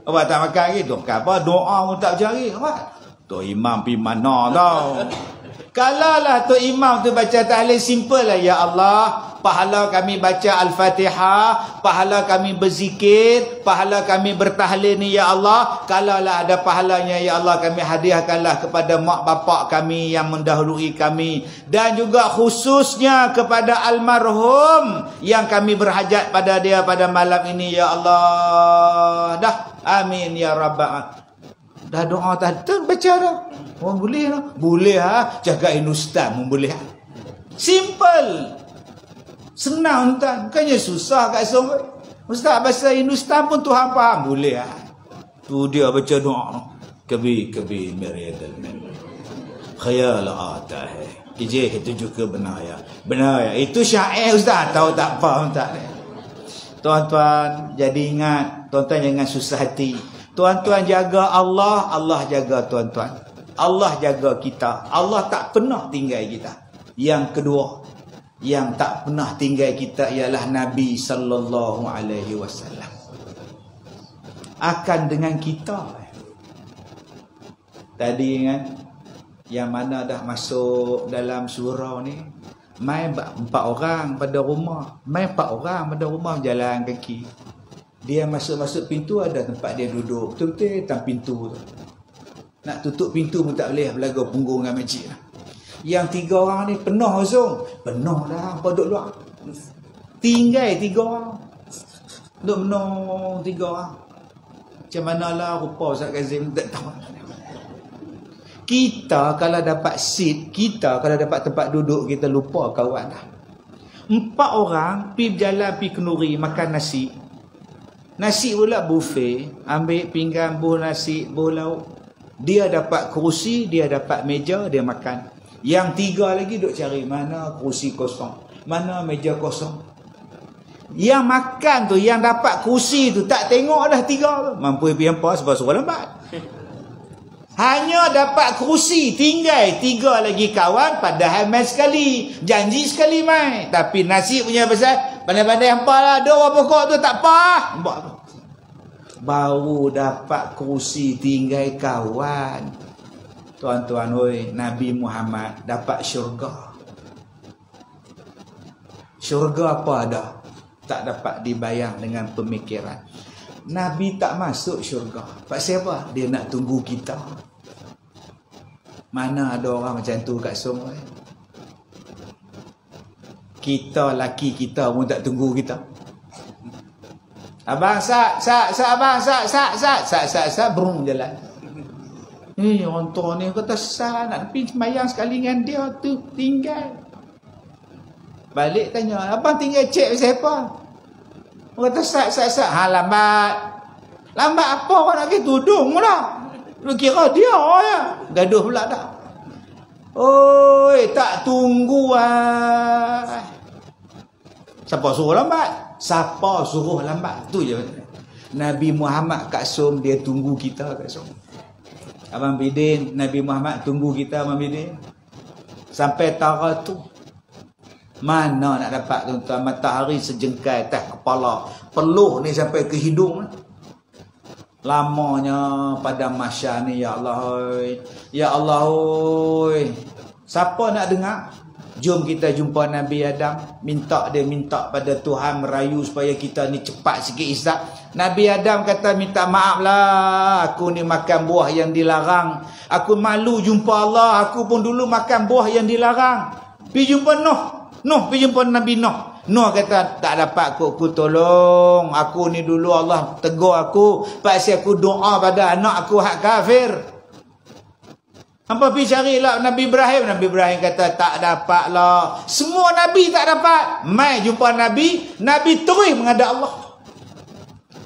Apa tak makan gitu? Apa doa pun tak berjari. Apa? Tu imam pi mana tau. Kalaulah tu imam tu baca tahlil simple lah, ya Allah, pahala kami baca Al-Fatihah, pahala kami berzikir, pahala kami bertahlil ni ya Allah. Kalaulah ada pahalanya ya Allah, kami hadiahkanlah kepada mak bapak kami yang mendahului kami, dan juga khususnya kepada almarhum yang kami berhajat pada dia pada malam ini ya Allah. Dah, amin ya rabbal. Dah doa tadi baca dah. Orang boleh lah. Boleh ha. Jagain ustaz pun boleh ha. Simple. Senang tuan. Bukannya susah kat semua. Ustaz bahasa Hindustan pun Tuhan faham. Boleh ha. Tu dia baca doa. Kabi meriadal min. Khayal atah. Kijih itu juga benar ya. Benar ya. Itu syair ustaz. Tahu tak faham tak? Tuan-tuan jadi ingat. Tuan-tuan jangan susah hati. Tuan-tuan jaga Allah, Allah jaga tuan-tuan. Allah jaga kita. Allah tak pernah tinggal kita. Yang kedua, yang tak pernah tinggal kita ialah Nabi sallallahu alaihi wasallam. Akan dengan kita. Tadi kan, yang mana dah masuk dalam surau ni, mai 4 orang pada rumah. Mai 4 orang pada rumah berjalan kaki. Dia masuk-masuk pintu ada tempat dia duduk. Betul-betul dalam pintu tu. Nak tutup pintu pun tak boleh. Belaga punggung dengan masjid. Yang 3 orang ni penuh kosong. Penuh dah. Apa duduk luar? Tinggal 3 orang. Duduk penuh 3 orang. Macam manalah rupa Ustaz Kazim. Tak tahu. Kita kalau dapat seat, kita kalau dapat tempat duduk, kita lupa kawan dah. 4 orang pergi berjalan, pergi kenduri, makan nasi. Nasi pula buffet, ambil pinggan, buh nasi, buh lauk. Dia dapat kerusi, dia dapat meja, dia makan. Yang 3 lagi duk cari mana kerusi kosong, mana meja kosong. Yang makan tu, yang dapat kerusi tu tak tengok dah 3 tu. Mampu pergi hampa sebab suruh lambat. Hanya dapat kerusi, tinggal 3 lagi kawan, padahal main sekali, janji sekali main. Tapi nasi punya pasal pandai-pandai hampa lah, dua pokok tu tak apa. Baru dapat kerusi, tinggal kawan. Tuan-tuan oi, Nabi Muhammad dapat syurga. Syurga apa ada? Tak dapat dibayang dengan pemikiran. Nabi tak masuk syurga. Pasal apa? Dia nak tunggu kita. Mana ada orang macam tu kat semua. Kita, laki kita pun tak tunggu kita. Abang abang berung jalan. Orang tua ni kata nak pergi sembahyang sekali dengan dia tu tinggal. Balik tanya, abang tinggal cek siapa? Orang kata lambat. Lambat apa orang nak pergi tudung lah. Lu kira dia ya. Gaduh pula dah. Oi, tak tunggu ah. Siapa suruh lambat? Siapa suruh lambat? Tu je. Nabi Muhammad kat som dia tunggu kita kat som. Abang Bidin, Nabi Muhammad tunggu kita Abang Bidin. Sampai tara tu. Mana nak dapat tuan-tuan, matahari sejengkai atas kepala. Peluh ni sampai ke hidung. Lamanya pada masyar ni ya Allah oi. Ya Allah oi. Siapa nak dengar? Jom kita jumpa Nabi Adam, minta pada Tuhan merayu supaya kita ni cepat sikit hisap. Nabi Adam kata minta maaf lah, aku ni makan buah yang dilarang. Aku malu jumpa Allah, aku pun dulu makan buah yang dilarang. Pergi jumpa Nuh, pergi jumpa Nabi Nuh. Nuh kata tak dapat aku tolong. Aku ni dulu Allah tegur aku pasal aku doa pada anak aku hak kafir. Hampa pergi carilah Nabi Ibrahim. Nabi Ibrahim kata tak dapat lah. Semua Nabi tak dapat. Mai jumpa Nabi. Nabi terus menghadap Allah.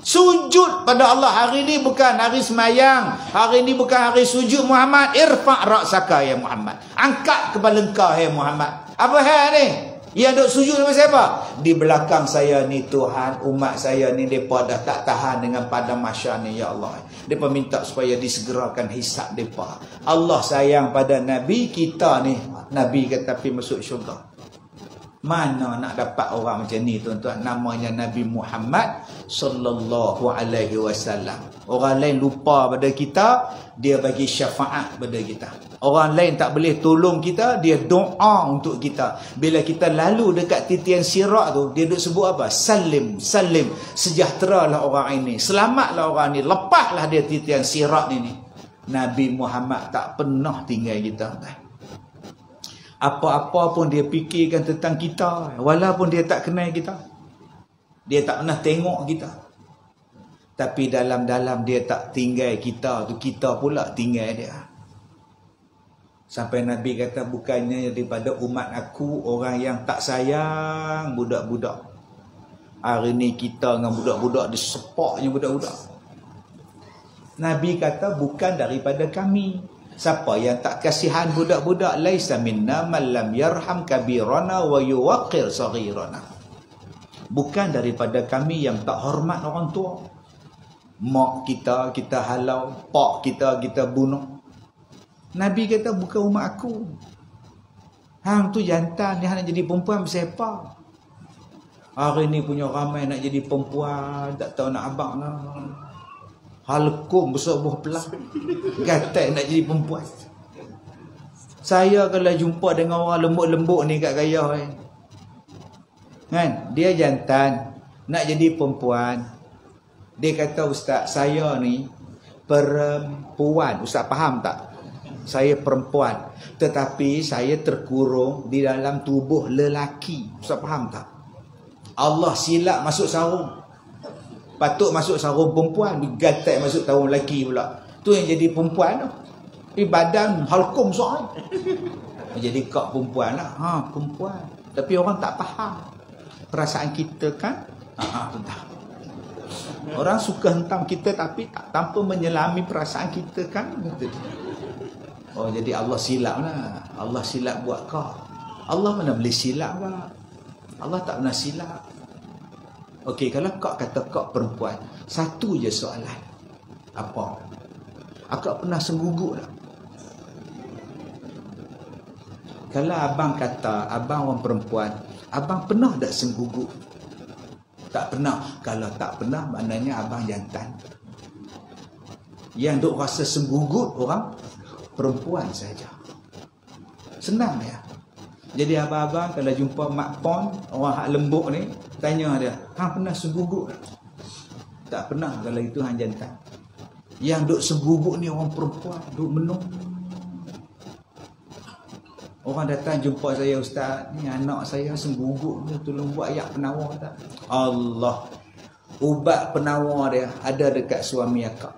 Sujud pada Allah. Hari ni bukan hari semayang. Hari ni bukan hari sujud Muhammad. Irfa' ra'saka ya Muhammad. Angkat kepala engkau ya Muhammad. Apa hal ni? Yang duk sujud sama siapa? Di belakang saya ni Tuhan, umat saya ni mereka dah tak tahan dengan padang mahsyar ni ya Allah. Mereka minta supaya disegerakan hisab mereka. Allah sayang pada Nabi kita ni. Nabi kata pergi masuk syurga. Mana nak dapat orang macam ni tuan-tuan? Namanya Nabi Muhammad sallallahu alaihi wasallam. Orang lain lupa pada kita, dia bagi syafaat pada kita. Orang lain tak boleh tolong kita, dia doa untuk kita. Bila kita lalu dekat titian sirat tu, dia duk sebut apa? Salim, salim. Sejahteralah orang ini. Selamatlah orang ini. Lepaslah dia titian sirat ini. Nabi Muhammad tak pernah tinggal kita. Apa-apa pun dia fikirkan tentang kita. Walaupun dia tak kenal kita. Dia tak pernah tengok kita. Tapi dalam-dalam dia tak tinggal kita tu, kita pula tinggal dia. Sampai Nabi kata bukannya daripada umat aku orang yang tak sayang budak-budak. Hari ni kita dengan budak-budak disepaknya budak-budak. Nabi kata bukan daripada kami. Siapa yang tak kasihan budak-budak, laisa minna man lam yarham kabirana wa yuwaqqir saghirana. Bukan daripada kami yang tak hormat orang tua. Mak kita kita halau, pak kita kita bunuh. Nabi kata bukan umat aku. Hang tu jantan, dia nak jadi perempuan bersiapa? Hari ni punya ramai nak jadi perempuan, tak tahu nak abang lah. Halkum besar buah pelah. Gatai nak jadi perempuan. Saya kalau jumpa dengan orang lembut-lembut ni kat gaya kan, dia jantan nak jadi perempuan. Dia kata ustaz, saya ni perempuan. Ustaz faham tak? Saya perempuan, tetapi saya terkurung di dalam tubuh lelaki. Ustaz faham tak? Allah silap masuk sarung. Patut masuk sarung perempuan, digatai masuk sarung lelaki pula. Tu yang jadi perempuan tu. Tapi badan halkum soal. Jadi kak perempuan lah. Perempuan. Tapi orang tak faham. Perasaan kita kan? Entah. Orang suka hentam kita tapi tak tanpa menyelami perasaan kita kan? Oh, jadi Allah silap lah. Allah silap buat kau. Allah mana boleh silap lah. Allah tak pernah silap. Okey, kalau kau kata kau perempuan, satu je soalan. Apa? Akak pernah sengguguk tak? Kalau abang kata abang orang perempuan, abang pernah tak sengguguk? Tak pernah. Kalau tak pernah, maknanya abang jantan. Yang duk rasa sengguguk orang perempuan saja. Senang ya. Jadi abang-abang kalau jumpa mak pon, orang hak lembut ni, tanya dia, hang pernah sengguguk tak? Tak pernah kalau itu hang jantan. Yang duk sengguguk ni orang perempuan, duk menung. Orang datang jumpa saya, ustaz, ni anak saya sengguguk ni, tolong buat ayat penawar tak? Allah. Ubat penawar dia ada dekat suami akak.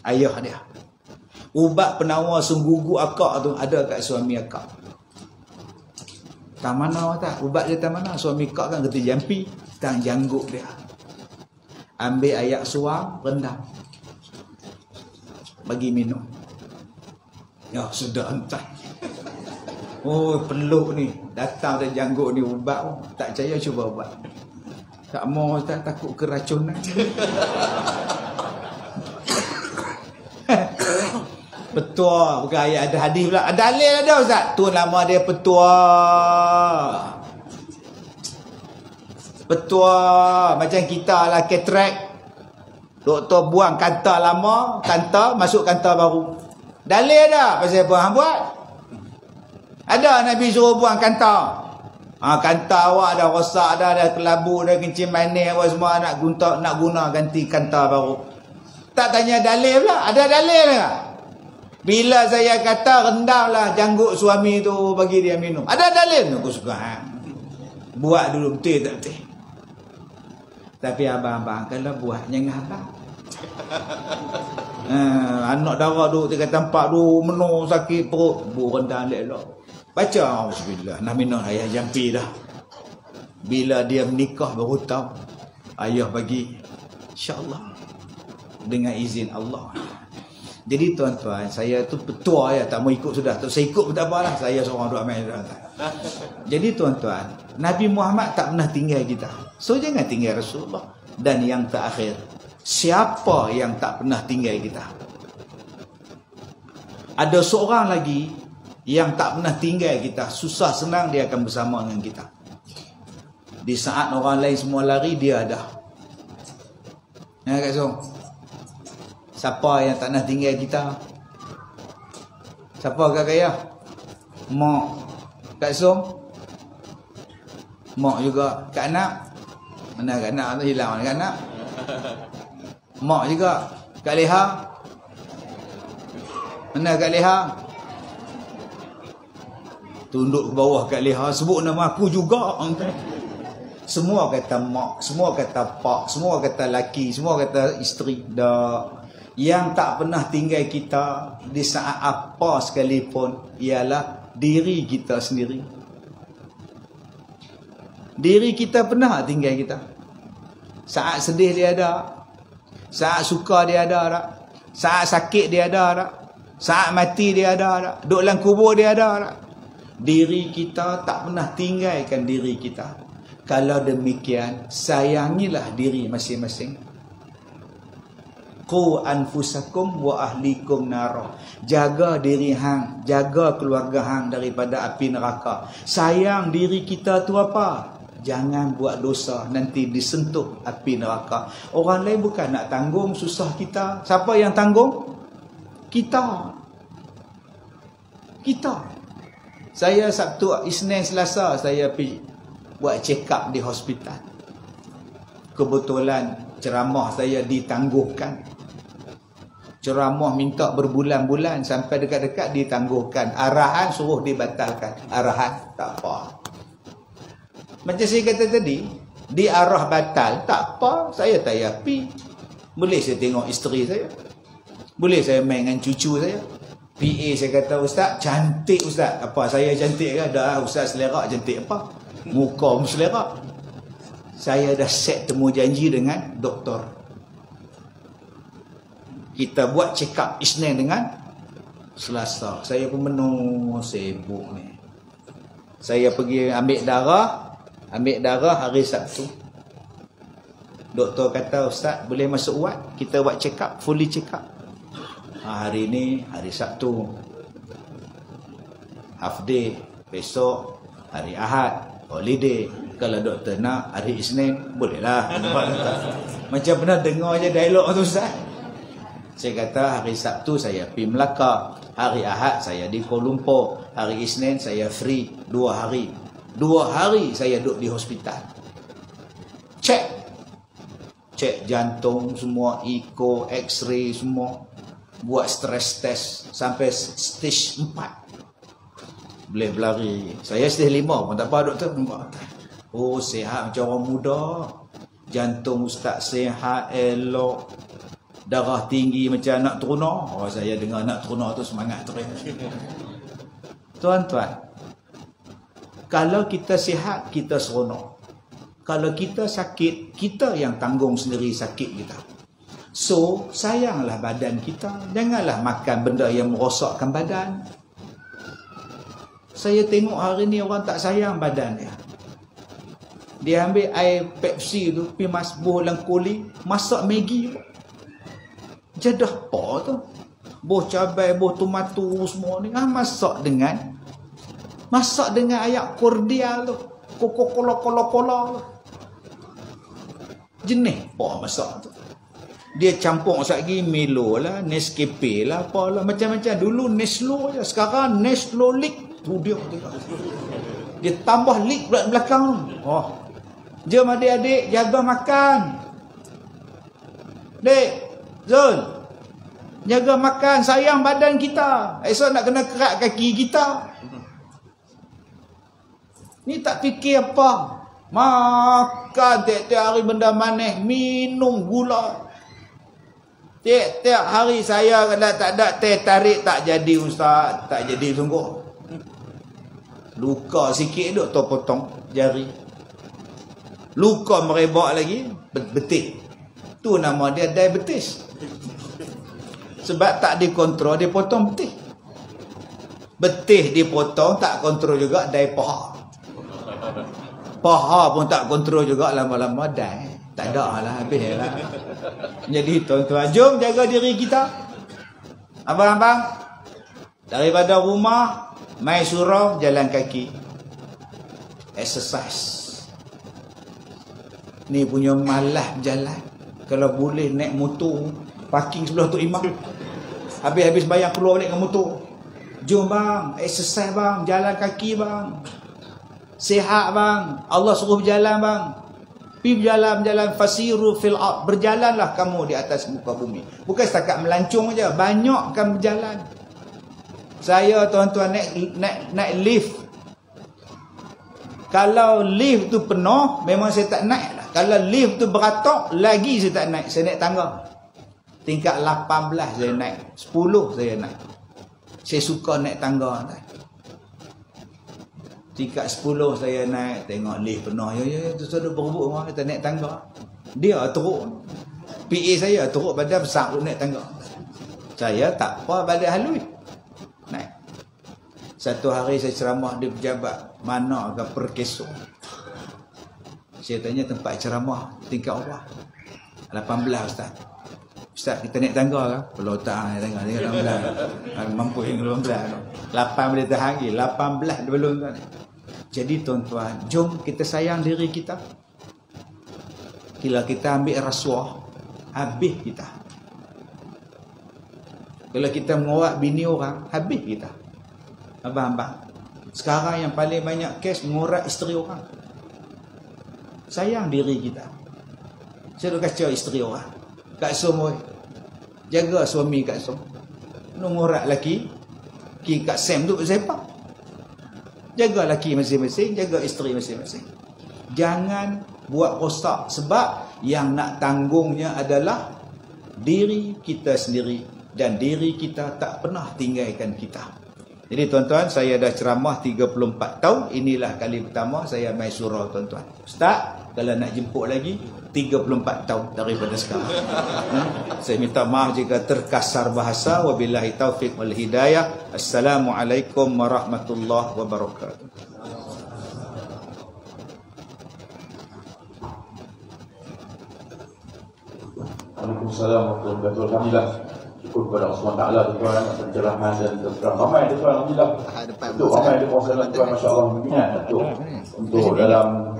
Ayah dia. Ubat penawar sengguguk akak tu ada dekat suami akak. Tak mana tak? Ubat dia tak mana? Suami kak kan kata jampi, tang janggut dia. Ambil ayak suam, rendam. Bagi minum. Ya, sudah entah. Oh, peluk ni. Datang dari janggut ni ubat. Tak percaya cuba ubat. Tak mau, tak takut keracunan. Petua, bukan ayat, ada hadis pula. Ada dalil ada ustaz. Tu nama dia petua. Petua macam kita lah katrak. Doktor buang kanta lama, kanta masuk kanta baru. Dalil ada pasal apa hang buat? Ada Nabi suruh buang kanta. Kanta awak dah rosak dah, dah kelabu dah, kencing manis apa semua, nak guna ganti kanta baru. Tak tanya dalil pula. Ada dalil tak? Bila saya kata rendamlah janggut suami tu bagi dia minum. Ada dalil tu? Aku suka. Buat dulu betul tak betul. Tapi abang-abang kalau buat jangan abang. Anak darah duk tiga tempat duk menung sakit perut, rendang elok. Baca auzubillah, nak minum ayah jampi dah. Bila dia menikah baru tahu ayah bagi, insya-Allah dengan izin Allah. Jadi tuan-tuan, saya tu petua ya, tak mau ikut sudah. Tak saya ikut pun tak apalah, saya seorang duk amal. Jadi tuan-tuan, Nabi Muhammad tak pernah tinggal kita. So jangan tinggal Rasulullah. Dan yang terakhir, siapa yang tak pernah tinggal kita? Ada seorang lagi yang tak pernah tinggal kita. Susah senang dia akan bersama dengan kita. Di saat orang lain semua lari, dia ada. Ya Kak Song? Siapa yang tak nak tinggal kita? Siapa Kak Kaya? Mak. Kak Song? Mak juga. Kak Nak? Mana Kak Nak tu hilang Kak Nak? Mak juga. Kak Leha? Mana Kak Leha? Tunduk ke bawah Kak Leha. Sebut nama aku juga. Semua kata mak, semua kata pak, semua kata laki, semua kata isteri. Dah. Yang tak pernah tinggal kita di saat apa sekalipun ialah diri kita sendiri. Diri kita pernah tinggal kita. Saat sedih dia ada, saat suka dia ada tak, saat sakit dia ada tak, saat mati dia ada tak, duduk dalam kubur dia ada tak. Diri kita tak pernah tinggalkan diri kita. Kalau demikian, sayangilah diri masing-masing. Qu anfusakum wa ahlikum nar. Jaga diri hang, jaga keluarga hang daripada api neraka. Sayang diri kita tu apa? Jangan buat dosa, nanti disentuh api neraka. Orang lain bukan nak tanggung susah kita. Siapa yang tanggung? Kita. Kita. Saya Sabtu, Isnin, Selasa saya pergi buat check up di hospital. Kebetulan ceramah saya ditangguhkan. Ceramah minta berbulan-bulan sampai dekat-dekat ditangguhkan. Arahan suruh dibatalkan. Arahan tak apa. Macam saya kata tadi, diarah batal tak apa, saya tak yapi. Boleh saya tengok isteri saya. Boleh saya main dengan cucu saya. PA saya kata, Ustaz, cantik Ustaz. Apa, saya cantik ke? Dah, Ustaz selera cantik apa? Muka pun selera. Saya dah set temu janji dengan doktor. Kita buat check up Isnin dengan Selasa. Saya pun menung sibuk ni. Saya pergi ambil darah hari Sabtu. Doktor kata, Ustaz boleh masuk ward, kita buat check up, fully check up. Hari ni hari Sabtu, half day. Besok hari Ahad, holiday. Kalau doktor nak hari Isnin, bolehlah. Macam pernah dengar je dialog tu Ustaz. Saya kata hari Sabtu saya pergi Melaka, hari Ahad saya di Kuala Lumpur, hari Isnin saya free 2 hari. 2 hari saya duduk di hospital. Cek jantung semua, echo, x-ray semua. Buat stress test sampai stage 4. Boleh berlari. Saya stage 5 pun tak apa doktor. Oh, sihat macam orang muda. Jantung Ustaz sihat, elok. Darah tinggi macam anak teruna. Oh, saya dengar anak teruna tu semangat terus. Tuan-tuan, kalau kita sihat, kita seronok. Kalau kita sakit, kita yang tanggung sendiri sakit kita. So, sayanglah badan kita. Janganlah makan benda yang merosakkan badan. Saya tengok hari ni orang tak sayang badan dia. Dia ambil air Pepsi tu, pergi masbuh dalam koli, masak Maggi. Jadah apa tu? Boh cabai, boh tomato semua ni. Masak dengan air kordial tu. Coca-Cola tu. Jenis apa masak tu? Dia campur lagi Milo lah, Nescafe lah, apalah. Macam-macam. Dulu Neslo je. Sekarang Neslo Leak. Tu dia. Dia tambah leak belakang. Oh. Jom adik-adik jaga makan. Dek, Zul. Jaga makan, sayang badan kita. Esok nak kena kerat kaki kita. Ni tak fikir apa. Makan tiap-tiap hari benda manis, minum gula. Tiap-tiap hari saya kalau tak ada teh tarik tak jadi ustaz, tak jadi sungguh. Luka sikit duk potong jari. Luka merebak lagi, betis. Tu nama dia diabetes. Sebab tak dikontrol, dia potong betis. Betis dipotong, tak kontrol juga, dai paha. Paha pun tak kontrol juga, lama-lama dai. Tak ada lah, habis lah. Jadi tuan-tuan, jom jaga diri kita. Abang-abang, daripada rumah, mai surau, jalan kaki. Exercise. Ni punya malas jalan. Kalau boleh naik motor, parking sebelah Tok Imam. Habis-habis bayar keluar balik dengan motor. Jom bang, exercise bang, jalan kaki bang. Sihat bang, Allah suruh berjalan bang. Pergi berjalan-jalan, fasiru fil ard, berjalanlah kamu di atas muka bumi. Bukan setakat melancong aja, banyakkan berjalan. Saya tuan-tuan naik lift. Kalau lift tu penuh, memang saya tak naik lah. Kalau lift tu beratok, lagi saya tak naik. Saya naik tangga. Tingkat 18 saya naik, 10 saya naik. Saya suka naik tangga. Tingkat 10 saya naik, tengok lift penuh. Ya, tu sudah berebut orang kita naik tangga. Dia teruk. PA saya teruk badan besar naik tangga. Saya tak apa, badan halus. Naik. Satu hari saya ceramah di pejabat, mana agak perkesong. Saya tanya tempat ceramah tingkat apa? 18 ustaz. Ustaz, kita naik tangga ke? Kalau tak naik tangga, tinggal 18. Mampu yang 18. 8 boleh tahan lagi, 18 belum kan. Jadi tuan-tuan, jom kita sayang diri kita. Bila kita ambil rasuah, habis kita. Kalau kita mengorak bini orang, habis kita. Abang-abang, sekarang yang paling banyak kes mengorak isteri orang. Sayang diri kita. Saya dah kacau isteri orang. Kak Som, jaga suami Kak Som. Mengorak lelaki, Kak Sam tu bersepak. Jaga lelaki masing-masing, jaga isteri masing-masing. Jangan buat rosak, sebab yang nak tanggungnya adalah diri kita sendiri, dan diri kita tak pernah tinggalkan kita. Jadi tuan-tuan, saya dah ceramah 34 tahun. Inilah kali pertama saya mai surau tuan-tuan. Ustaz, kalau nak jemput lagi 34 tahun daripada sekarang. Saya minta maaf jika terkasar bahasa. Wabillahi taufiq wal hidayah. Assalamualaikum warahmatullahi wabarakatuh. Waalaikumsalam warahmatullahi wabarakatuh. Alhamdulillah. Syukur kepada Allah SWT tuan atas pencerahan dan terang. Ramai tuan, alhamdulillah. Untuk ramai di kawasan tuan, masya-Allah, minat untuk dalam